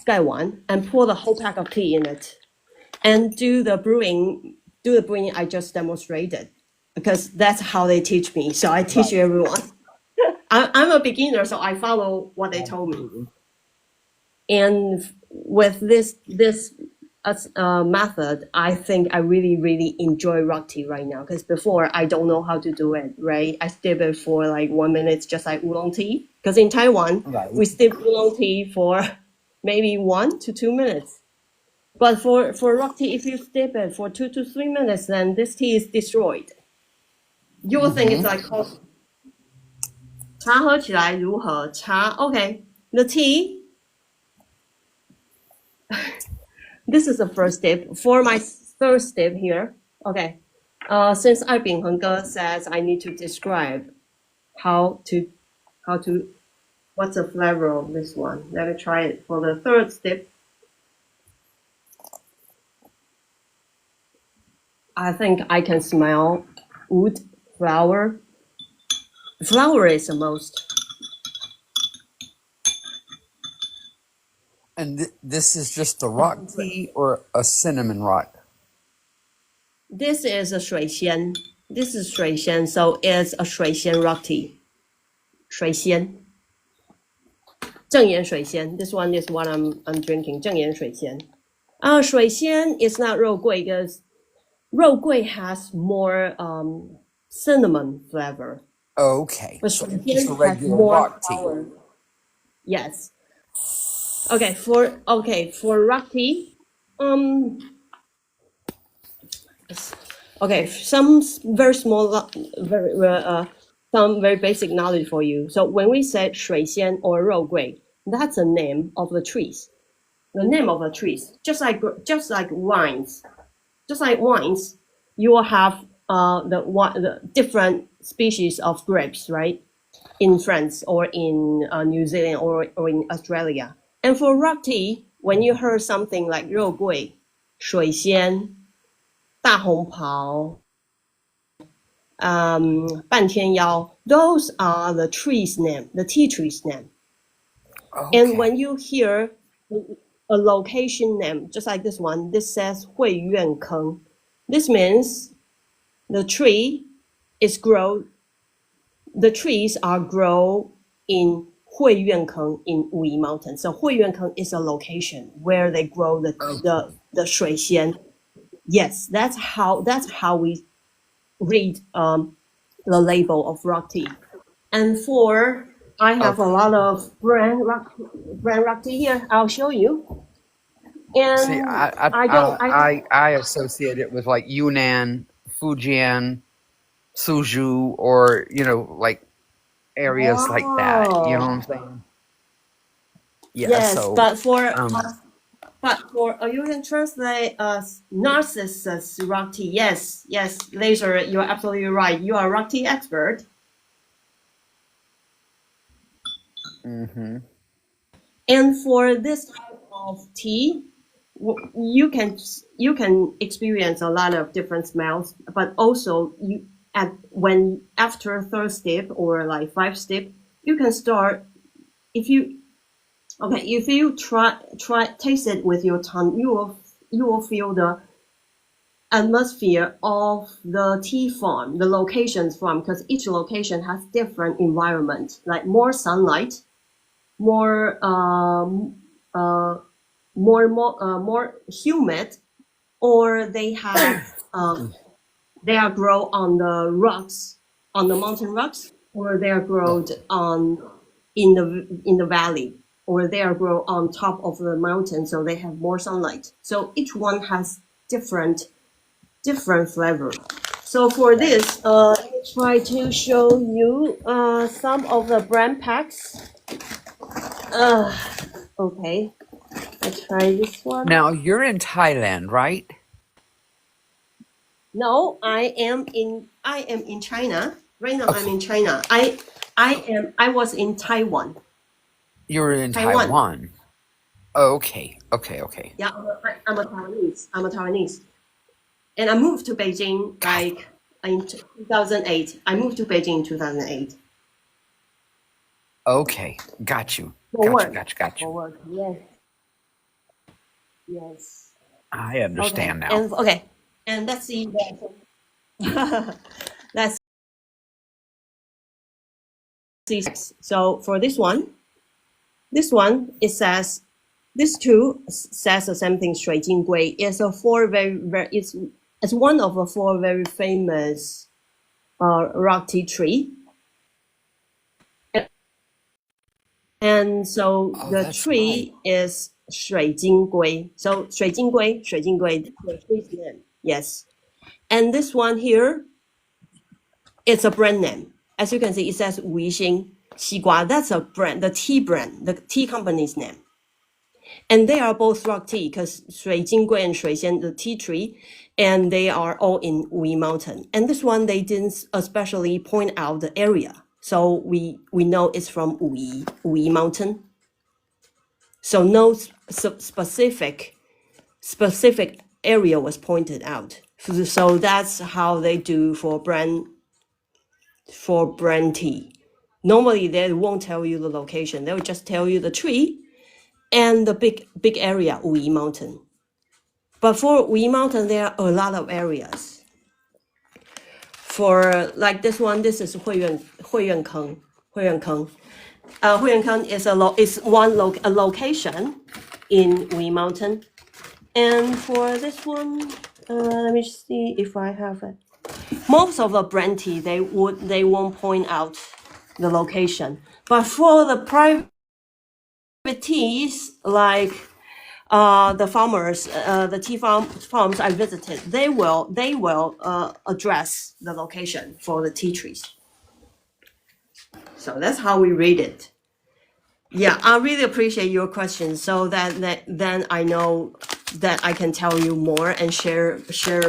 Gaiwan and pour the whole pack of tea in it, and do the brewing I just demonstrated, because that's how they teach me. So I teach everyone. I'm a beginner, so I follow what they told me. And with this method, I think I really enjoy rock tea right now, because before I don't know how to do it, right? I steep it for like 1 minute, just like oolong tea. Because in Taiwan, we steep oolong tea for maybe 1 to 2 minutes. But for rock tea, if you steep it for 2 to 3 minutes, then this tea is destroyed. You will think it's like coffee. 茶喝起来如何？茶 okay. The tea. This is the first step. For my third step here, okay. Since Hengge says I need to describe how to What's the flavor of this one? Let me try it for the third step. I think I can smell wood, flower. Flower is the most. And this is just a rock tea or a cinnamon rock? This is a 水仙. This is 水仙, so it's a 水仙 rock tea. 水仙. 正岩水仙. This one is what I'm drinking. 正岩水仙. 水仙 is not 肉桂 because 肉桂 has more cinnamon flavor. Okay. But So 水 just仙a has regular more rock tea. power. Yes. Okay, for rock tea, okay, some very small, some very basic knowledge for you. So when we say 水仙 or 肉桂, that's the name of the trees. The name of the trees, just like wines, you will have the different species of grapes, right? In France or in New Zealand or in Australia. And for rock tea, when you heard something like 肉桂, 水仙, 大红袍, 半天妖, those are the trees' name, the tea trees' name. Okay. And when you hear a location name, just like this one, this says 惠苑坑. This means the trees are grow in 惠苑坑 in Wuyi Mountain. So 惠苑坑 is a location where they grow the 水仙. Yes, that's how we read the label of rock tea. And I have a lot of brand rock tea here. I'll show you. And See, I associate it with like Yunnan, Fujian, Suzhou, or like areas like that. You know what I'm saying? Yeah. Yes, So, but you can translate Narcissus rock tea. Yes, Laser, you're absolutely right. You are a rock tea expert. mm-hmm. And for this type of tea, you can experience a lot of different smells, but also after third step or like 5 step, you can start if you try taste it with your tongue, you will feel the atmosphere of the tea farm, the locations farm, because each location has different environment, like more sunlight, more humid, or they have they are grown on the rocks, on the mountain rocks, or they are grown in the valley, or they are grown on top of the mountain, so they have more sunlight. So each one has different flavor. So for this, let me try to show you some of the brand packs. Okay, let's try this one. Now you're in Thailand, right? No, I am in China. Right now, okay. I'm in China. I was in Taiwan. You were in Taiwan. Oh, okay. Yeah, I'm a Taiwanese. And I moved to Beijing like in 2008. I moved to Beijing in 2008. Okay, got you. For work. For work, yes. I understand now. And let's see. Let's see. So for this one, it says, this too says the same thing. 水晶龟 is it's one of the 4 very famous rock tea tree. And so the tree is 水晶龟. So 水晶龟, the tree's name. Yes. And this one here, it's a brand name. As you can see, it says 武夷山西瓜. That's a brand, the tea brand, the tea company's name. And they are both rock tea because 水晶龟 and 水仙, the tea tree, and they are all in Wuyi Mountain. And this one, they didn't especially point out the area. So we know it's from Wuyi Mountain. So no specific area was pointed out. So that's how they do for brand tea. Normally they won't tell you the location. They'll just tell you the tree and the big area, Wuyi Mountain. But for Wuyi Mountain, there are a lot of areas. For like this one, this is Huiyuan Keng. Huiyuan Keng is a location in Wuyi Mountain. And for this one, let me see if I have it. Most of the brand tea, they won't point out the location. But for the private teas, like the farmers, the tea farms I visited, they will address the location for the tea trees. So that's how we read it. Yeah, I really appreciate your question, so that then I know that I can tell you more and share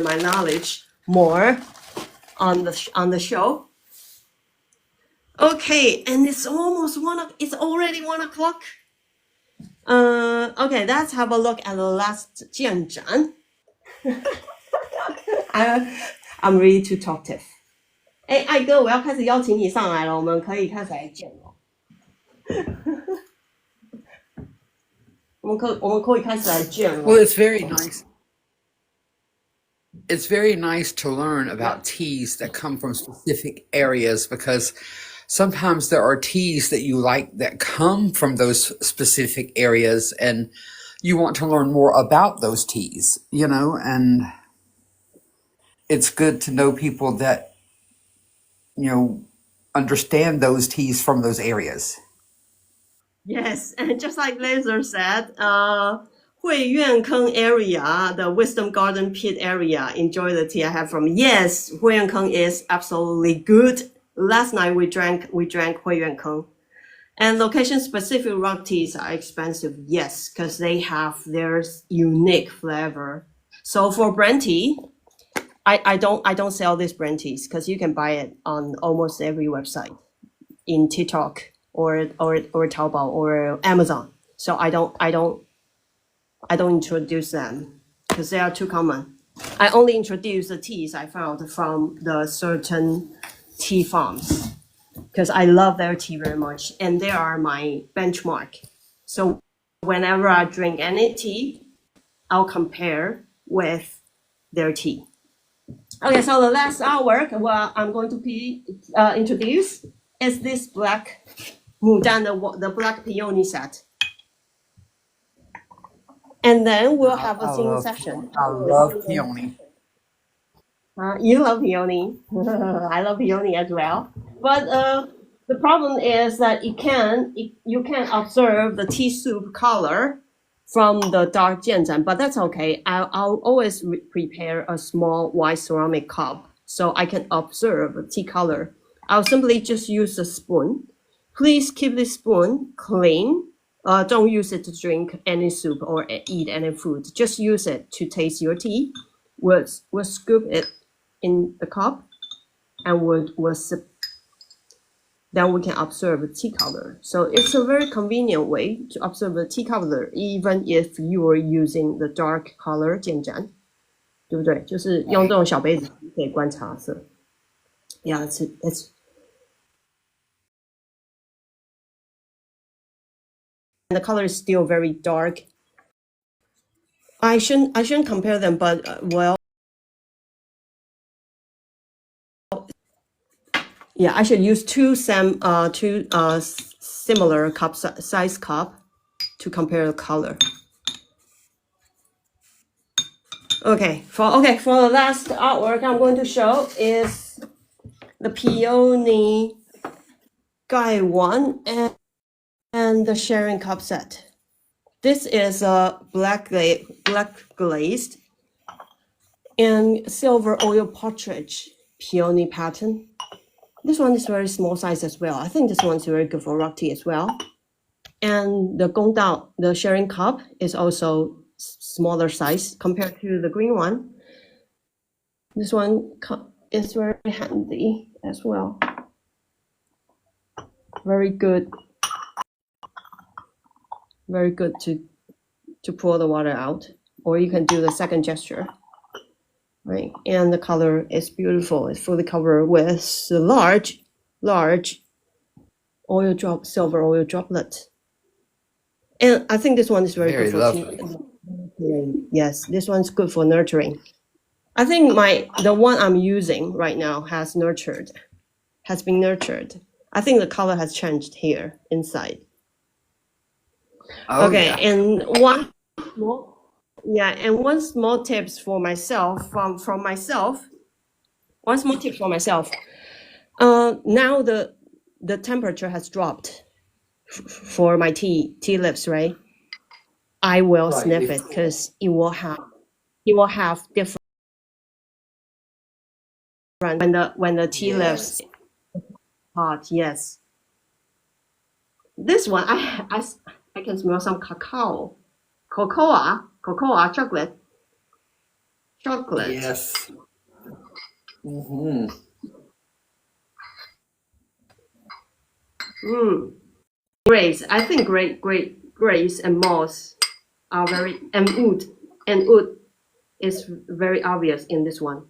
my knowledge more on the show. Okay, and it's almost it's already 1 o'clock. Okay, let's have a look at the last Jianzhan. I'm really too talkative. 哎，艾哥，我要开始邀请你上来了，我们可以开始来见了。我们可以开始来见了。Well, it's very nice. It's very nice to learn about teas that come from specific areas, because sometimes there are teas that you like that come from those specific areas, and you want to learn more about those teas, and it's good to know people that, understand those teas from those areas. Yes, and just like Laser said, Huiyuan Keng area, the Wisdom Garden Pit area, enjoy the tea I have from. Yes, Huiyuan Keng is absolutely good. Last night we drank Huiyuan Keng. And location-specific rock teas are expensive, yes, because they have their unique flavor. So for brand tea, I don't sell these brand teas because you can buy it on almost every website, in TikTok or Taobao or Amazon. So I don't introduce them because they are too common. I only introduce the teas I found from the certain tea farms, because I love their tea very much, and they are my benchmark. So whenever I drink any tea, I'll compare with their tea. Okay, so the last artwork I'm going to introduce is this black Mudan, the black peony set. And then we'll have a single session. I love peony. You love peony. I love peony as well. But the problem is that you can observe the tea soup color from the dark Jianzhan, but that's okay. I'll always prepare a small white ceramic cup so I can observe the tea color. I'll simply just use a spoon. Please keep this spoon clean. Don't use it to drink any soup or eat any food. Just use it to taste your tea. We'll scoop it in the cup and we'll sip. Then we can observe the tea color. So it's a very convenient way to observe the tea color, even if you are using the dark color 渐盏，对不对？就是用这种小杯子可以观察色。Yeah, it's and the color is still very dark. I shouldn't compare them, but well. Yeah, I should use two similar size cup to compare the color. Okay, for the last artwork I'm going to show is the peony Gai one and the sharing cup set. This is a black glazed and silver oil partridge peony pattern. This one is very small size as well. I think this one's very good for rock tea as well. And the Gongdao, the sharing cup, is also smaller size compared to the green one. This one is very handy as well. Very good. Very good to pour the water out. Or you can do the second gesture. Right, and the color is beautiful. It's fully covered with large oil drop, silver oil droplet. And I think this one is very good for nurturing. Yes, this one's good for nurturing. I think the one I'm using right now has been nurtured. I think the color has changed here inside. Oh, Okay, yeah. and one small tips for myself from myself. One small tip for myself. Now the temperature has dropped for my tea leaves, right? I will Right. sniff it because it will have different when the tea leaves hot. Yes. This one I can smell some cocoa chocolate. Yes. Mm-hmm. Grace. I think grace and moss are and wood is very obvious in this one.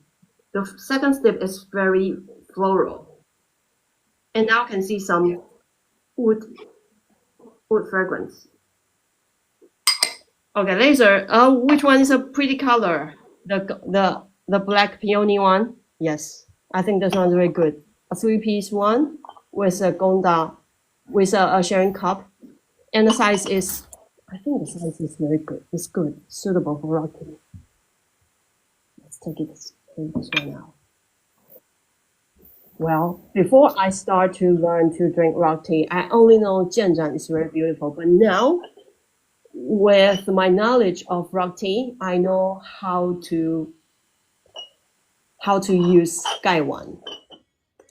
The second step is very floral. And now I can see some wood fragrance. Okay, laser. Which one is a pretty color? The black peony one? Yes, I think this one's very good. A 3-piece one with a gonda, with a sharing cup, and the size is, I think the size is very good. It's good, suitable for rocking. Let's take this one out. Well, before I start to learn to drink rock tea, I only know Jianzhan is very beautiful, but now, with my knowledge of rock tea, I know how to use Gaiwan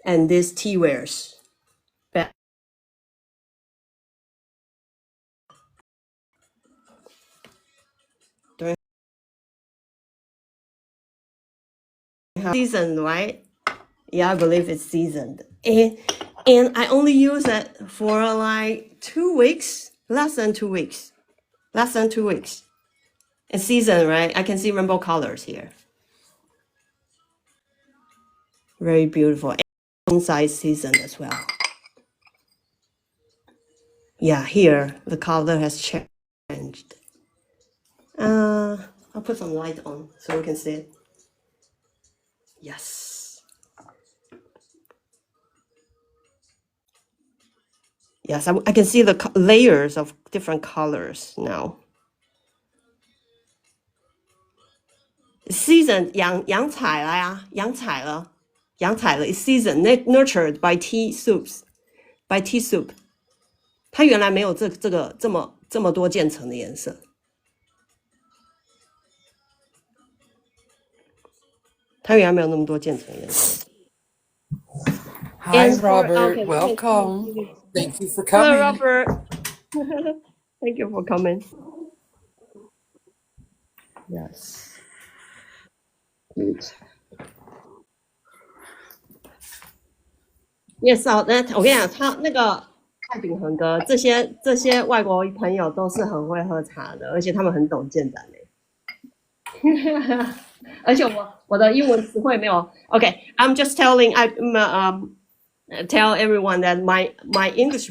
and these tea wares. Seasoned, right? Yeah, I believe it's seasoned. And I only use it for like 2 weeks, less than 2 weeks. It's seasoned, right? I can see rainbow colors here. Very beautiful. And inside seasoned as well. Yeah, here the color has changed. I'll put some light on so we can see it. Yes. Yes, I can see the layers of different colors now. Seasoned 洋采了呀，洋采了 It's seasoned, nurtured by tea soups, by tea soup. 它原来没有这么多渐层的颜色。它原来没有那么多渐层的颜色。Hi, And Robert. okay, Welcome. Thank you for Hello, coming. Robert. Thank you for coming. Yes. Good. Yes, so that 我跟你讲，他那个蔡炳恒哥，这些外国朋友都是很会喝茶的，而且他们很懂建盏的。而且我的英文词汇没有。Okay, I'm just tell everyone that my English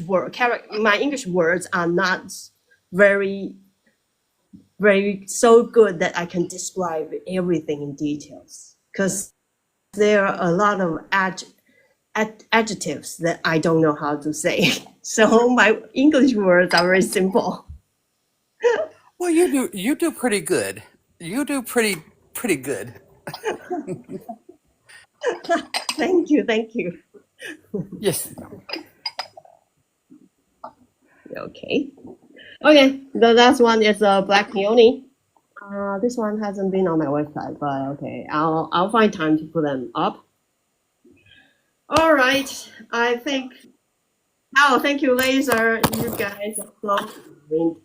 words are not very so good that I can describe everything in details, because there are a lot of adjectives that I don't know how to say. So my English words are very simple. Well, you do pretty good. You do pretty good. Thank you. Yes. Okay. The last one is a black peony. This one hasn't been on my website, but okay, I'll find time to put them up. All right, I think. Oh, thank you, Laser. You guys are so kind.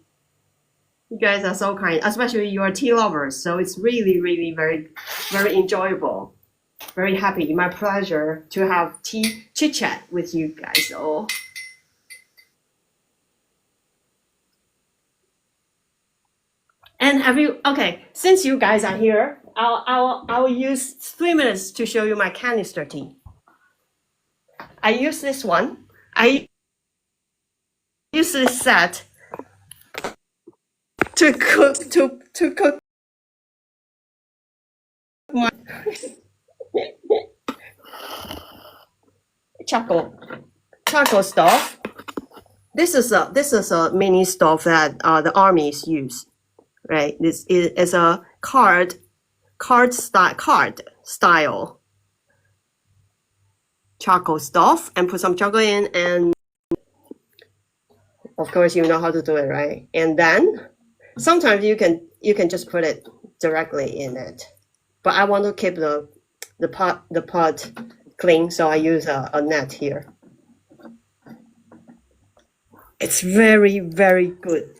You guys are so kind, especially you are tea lovers. So it's really, really very, very enjoyable. Very happy. My pleasure to have tea chit chat with you guys all. And have you, okay, since you guys are here, I'll use 3 minutes to show you my canister tea. I use this one. I use this set to cook my charcoal stove. This is a mini stove that the armies use, right? This is a card style charcoal stove, and put some charcoal in, and of course you know how to do it, right? And then sometimes you can just put it directly in it, but I want to keep the pot clean, so I use a net here. It's very, very good.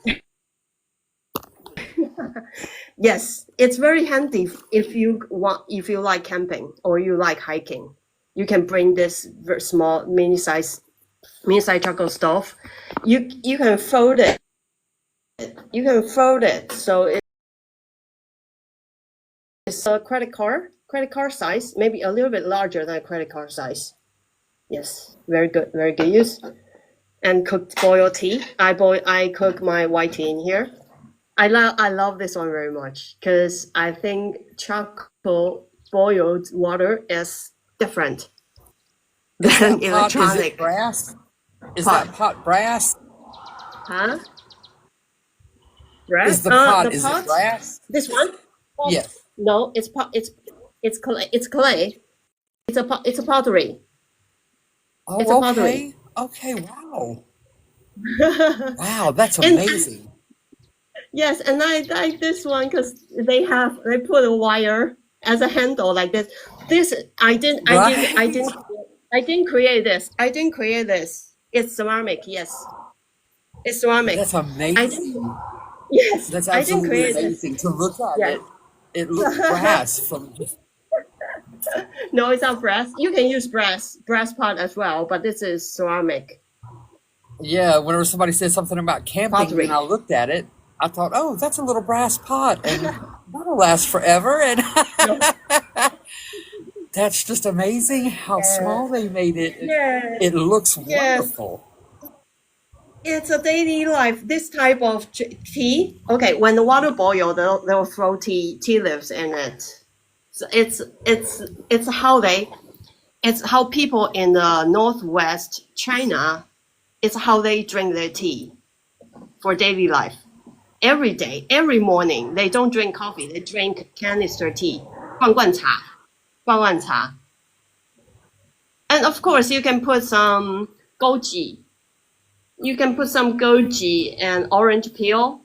Yes, it's very handy if you like camping or you like hiking. You can bring this very small mini size charcoal stove. You can fold it. You can fold it so it's a credit card size, maybe a little bit larger than a credit card size. Yes, very good use. And boiled tea. I cook my white tea in here. I love this one very much because I think charcoal boiled water is different than electronic. Is it brass? Is pot. that pot brass? Huh? Brass? Is the pot the pot? It brass? This one? Yes. No, it's pot. It's clay. It's clay. It's a pottery. Oh, it's a pottery. Okay. Wow. Wow, that's amazing. Yes, and I like this one because they put a wire as a handle like this. I didn't create this. I didn't create this. It's ceramic. Yes, it's ceramic. That's amazing. Yes, that's absolutely amazing to look at. Yeah. It looks brass from. No, it's not brass. You can use brass pot as well, but this is ceramic. Yeah, whenever somebody said something about camping, Pottery. and I looked at it, I thought, oh, that's a little brass pot, and that'll last forever. And that's just amazing how small they made it. Yeah. It looks wonderful. It's a daily life. This type of tea. Okay, when the water boils, they'll throw tea leaves in it. So it's how people in the northwest China. It's how they drink their tea for daily life. Every day, every morning, they don't drink coffee. They drink canister tea, 罐罐茶. And of course, you can put some goji. You can put some goji and orange peel,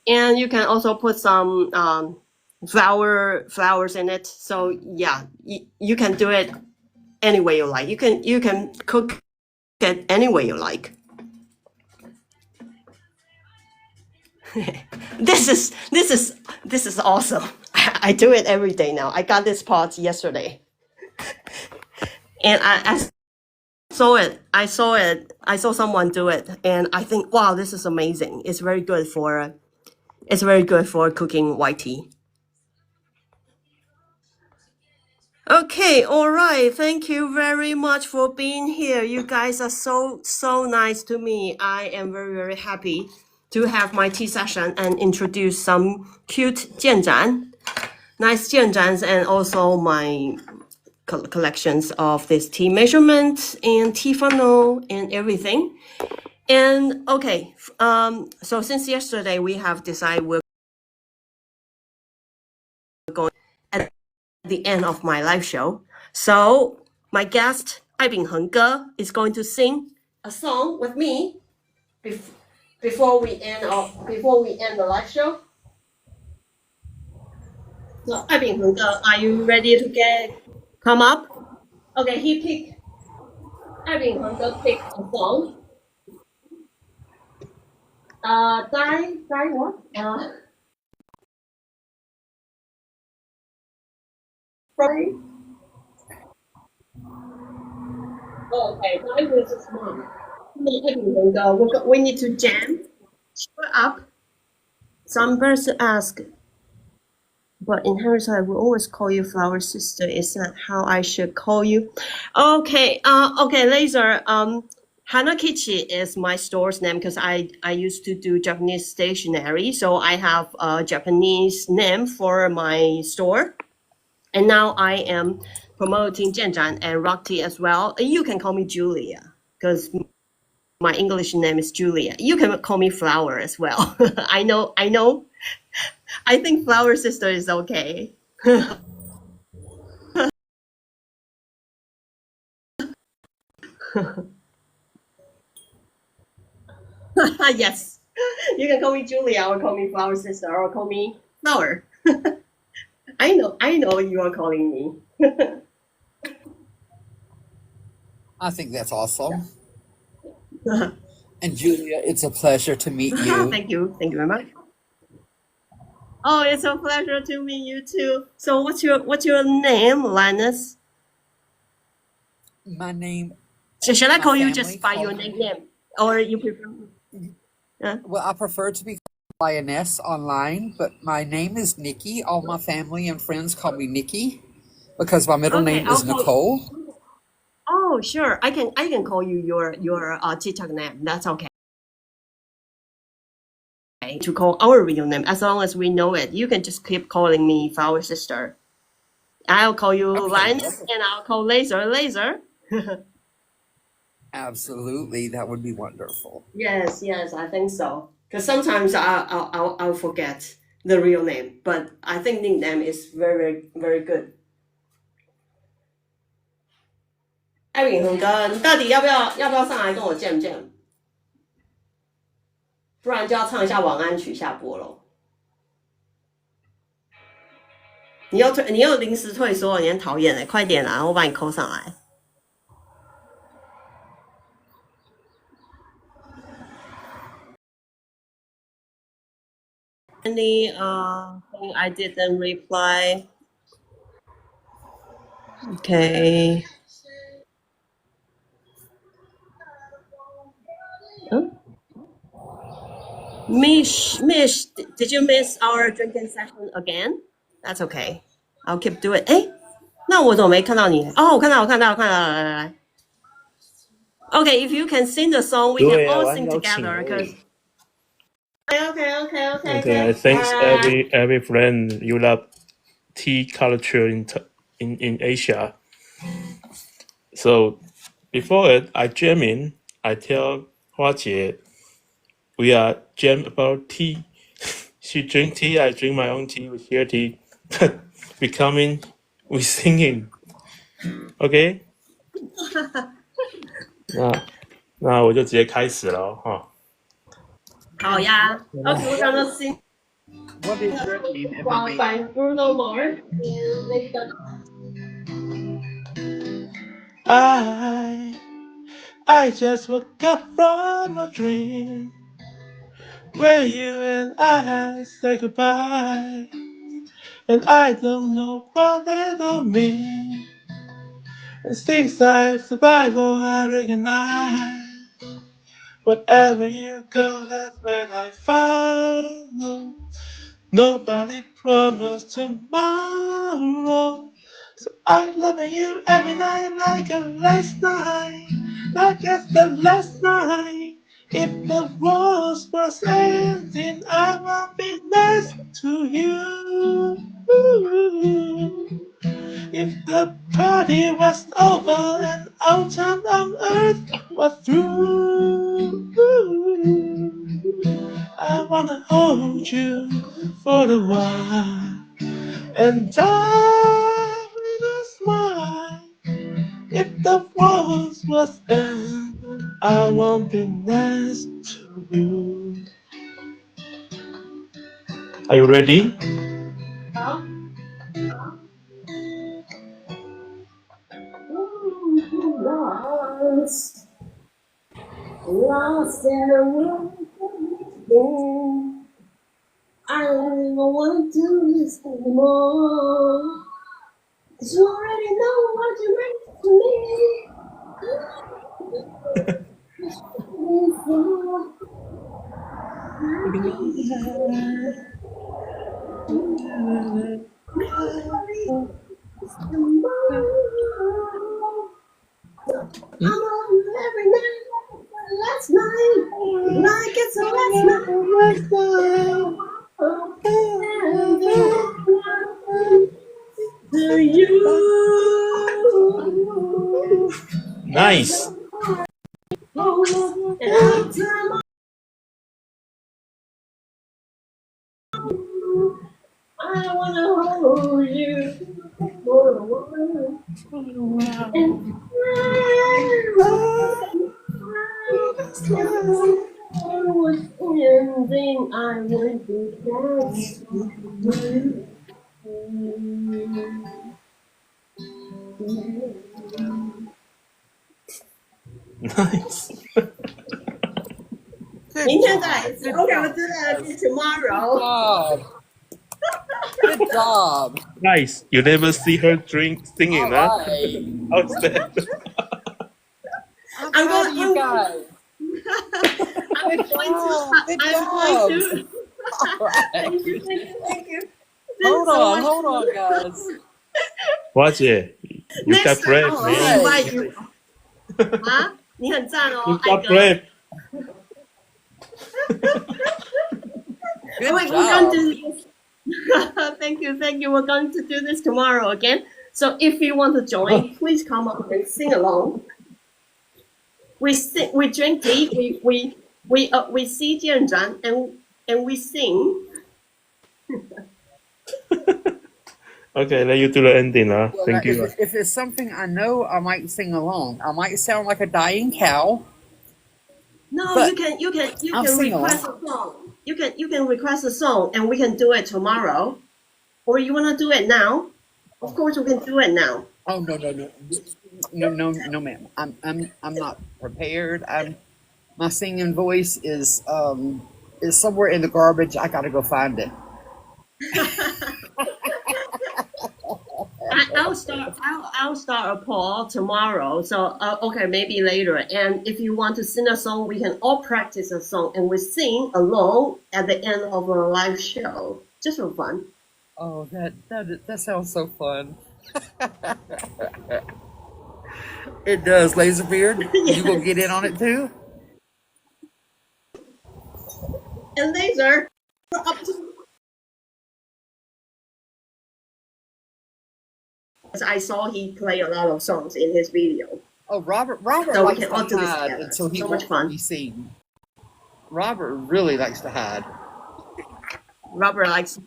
and you can also put some flowers in it. So yeah, you can do it any way you like. You can cook it any way you like. This is awesome. I do it every day now. I got this pot yesterday, and I saw it. I saw someone do it, and I think, wow, this is amazing. It's very good for cooking white tea. Okay, all right. Thank you very much for being here. You guys are so nice to me. I am very happy to have my tea session and introduce some cute Jianzhan, nice Jianzhans, and also my collections of this tea measurement and tea funnel and everything. And okay, so since yesterday we have decided we're going at the end of my live show. So my guest, Ai Bingheng Ge, is going to sing a song with me before we end the live show. So Ai Bingheng Ge, are you ready to come up? Okay, Ai Bingheng Ge pick a song. Dai what? Right? Okay, Dai with his mom. We need to jam. Cheer up. Some person ask, But in Henry's I will always call you flower sister. Is that how I should call you? Okay, okay, Laser. Hanakichi is my store's name because I used to do Japanese stationery, so I have a Japanese name for my store. And now I am promoting Jianzhan and rock tea as well. You can call me Julia because my English name is Julia. You can call me Flower as well. I know. I think Flower Sister is okay. Yes. You can call me Julia or call me Flower Sister or call me Flower. I know you are calling me. I think that's awesome. And Julia, it's a pleasure to meet you. Thank you very much. Oh, it's a pleasure to meet you too. So what's your name, Linus? My name. Should I My call you family just by your called me- nickname, or you prefer? Well, I prefer to be called Lioness online, but my name is Nikki. All my family and friends call me Nikki because my middle Okay, name is I'll call- Nicole. Oh, sure. I can call you your TikTok name. That's okay. To call our real name, as long as we know it. You can just keep calling me Flower Sister. I'll call you Okay, Linus, wonderful. and I'll call Laser. Absolutely, that would be wonderful. Yes, I think so. Because sometimes I'll forget the real name, but I think nickname is very, very good. 艾炳恒哥，你到底要不要上来跟我见见？不然就要唱一下晚安曲下播咯。你又临时退缩，你很讨厌欸，快点啦，我把你扣上来。Any thing I didn't reply? Okay. Huh? Mish, did you miss our drinking session again? That's okay. I'll keep doing it. 哎，那我怎么没看到你？哦，我看到，来。Okay, if you can sing the song, we can all sing together. Cause Okay, I think every friend you love tea culture in Asia. So before it, I jam in. I tell Hua Jie we are jam about tea. She drink tea, I drink my own tea. We share tea. We singing. Okay? 那我就直接开始了哈。好呀。Okay, we're gonna sing What is your name, if I may? by Bruno Mars. I just woke up from a dream where you and I say goodbye, and I don't know what that all means. And since I survive, I recognize wherever you go, that's where I follow. Nobody promised tomorrow. So I'm loving you every night like a last night, like it's the last night. If the world was ending, I would be next to you. If the party was over and ocean on earth was through, I wanna hold you for a while and die with a smile. If the world was ending, I won't be next to you. Are you ready? Lost in the world. I don't even want to do this anymore. 'Cause you already know what you meant to me. I'm on every night, last night, like it's a last night. To you. Nice. I wanna hold you for a while. And was ending, I would be Nice. 明天再来一次。OK， 我知道是 tomorrow。 Good job. Nice. You never see her singing, huh? Right. How's that? I'm proud of you guys. I'm going to. All right. Thank you. Hold on, guys. Watch it. You got brave, I'll man. invite you. 啊，你很赞哦， You 艾 got 哥。 brave. Good We're job. going to. Thank you. We're going to do this tomorrow again. So if you want to join, please come up and sing along. We drink tea. We see Jianzhan and we sing. Okay, let you do the ending, huh? Well, Thank you. If it's something I know, I might sing along. I might sound like a dying cow. No, But you can I'll sing request a song. You can request a song and we can do it tomorrow. Or you wanna do it now? Of course we can do it now. Oh no, ma'am. I'm not prepared. My singing voice is somewhere in the garbage. I gotta go find it. I'll start a poll tomorrow. So okay, maybe later. And if you want to sing a song, we can all practice a song and we sing along at the end of our live show, just for fun. Oh, that sounds so fun. It does, Laserbeard. You gonna get in on it too? And later, we're up to. I saw he play a lot of songs in his video. Oh, Robert So we likes can to all do this hide together. until he So won't much fun. be seen. Robert really likes to hide. Robert likes.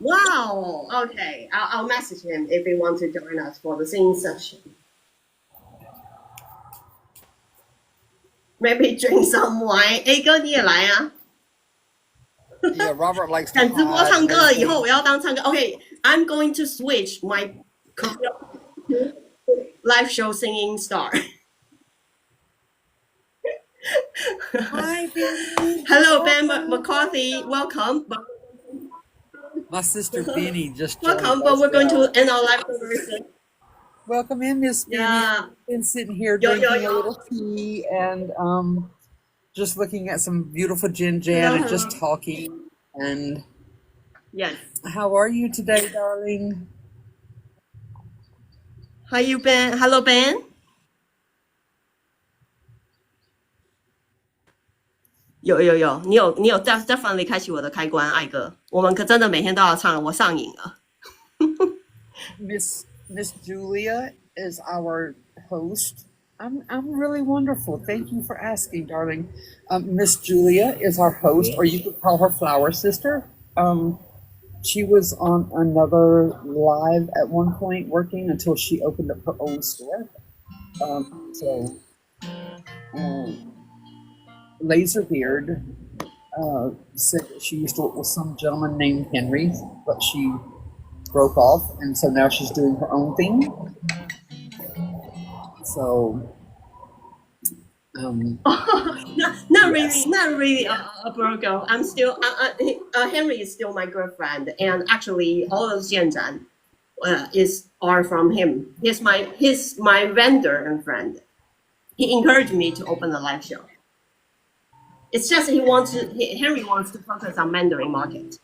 Wow. Okay, I'll message him if he wants to join us for the singing session. Maybe drink some wine. A 哥你也来啊？ Yeah, Robert likes to 想直播唱歌了 hide. 以后，我要当唱歌。Okay, I'm going to switch my live show singing star. Hi, Benny. Hello, Ben McCarthy. Welcome. My sister Benny just joined Welcome, us but we're going now. to end our live conversation. Welcome in, Miss Benny. Yeah. Been sitting here Yo, drinking yo, a yo. little tea and just looking at some beautiful Jianzhan and just talking. And Yes. how are you today, darling? How you been? Hello, Ben. 有，你有 definitely 开启我的开关，艾哥。我们可真的每天都要唱，我上瘾了。Miss Julia is our host. I'm really wonderful. Thank you for asking, darling. Miss Julia is our host, or you could call her Flower Sister. She was on another live at one point working until she opened up her own store. Laserbeard said that she used to work with some gentleman named Henry, but she broke off, and so now she's doing her own thing. So, not really a broker. I'm still Henry is still my girlfriend, and actually all of Jianzhan are from him. He's my vendor and friend. He encouraged me to open a live show. It's just Henry wants to focus on Mandarin market.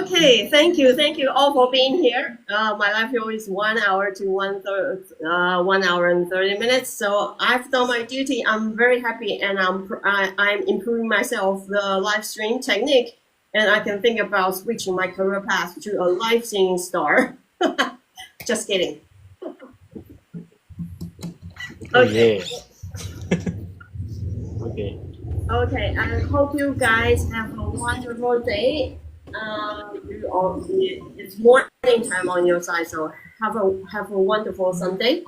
Okay, thank you all for being here. My live show is 1 hour to 1 hour and 30 minutes. So I've done my duty. I'm very happy, and I'm improving myself the live stream technique, and I can think about switching my career path to a live singing star. Just kidding. Okay. Okay. Okay, I hope you guys have a wonderful day. It's morning time on your side, so have a wonderful Sunday.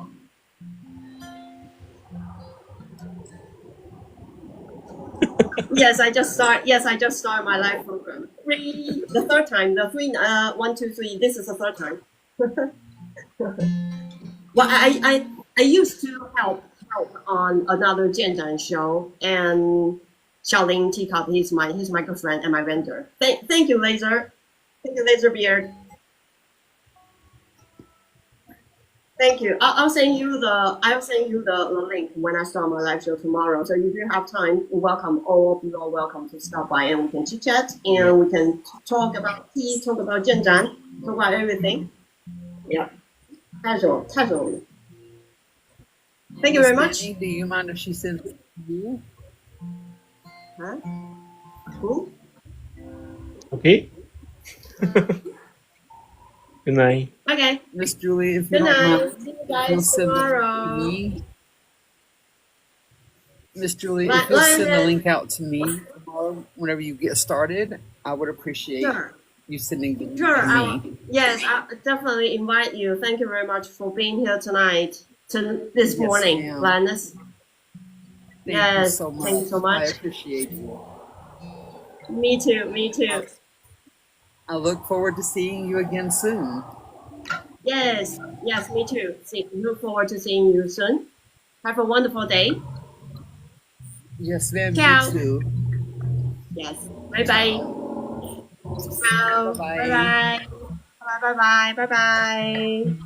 Yes, I just start my live program. The third time, 1, 2, 3. This is the third time. Well, I used to help on another Jianzhan show, and Xiaoling Teacup, he's my good friend and my vendor. Thank you, Laser. Thank you, Laser Beard. Thank you. I'll send you the link when I start my live show tomorrow. So if you have time, welcome. All of you are welcome to stop by, and we can chit chat, and we can talk about tea, talk about Jianzhan, talk about everything. Yeah, casual. Thank you very much. Do you mind if she sends it to you? Huh? Who? Okay. Good night. Okay. Miss Julie, if you Good don't night. mind, See you you'll guys send it to tomorrow. me. Miss Julie, if you'll send the link out to me tomorrow, whenever you get started, I would appreciate you sending the link to me. Yes, I'll definitely invite you. Thank you very much for being here tonight. This morning, ma'am. Gladys. Thank you so much. Thank you so much. I appreciate you. Me too. I look forward to seeing you again soon. Yes, me too. Look forward to seeing you soon. Have a wonderful day. Yes, ma'am. Ciao. You too. Yes. Bye. Ciao. Bye-bye. Bye.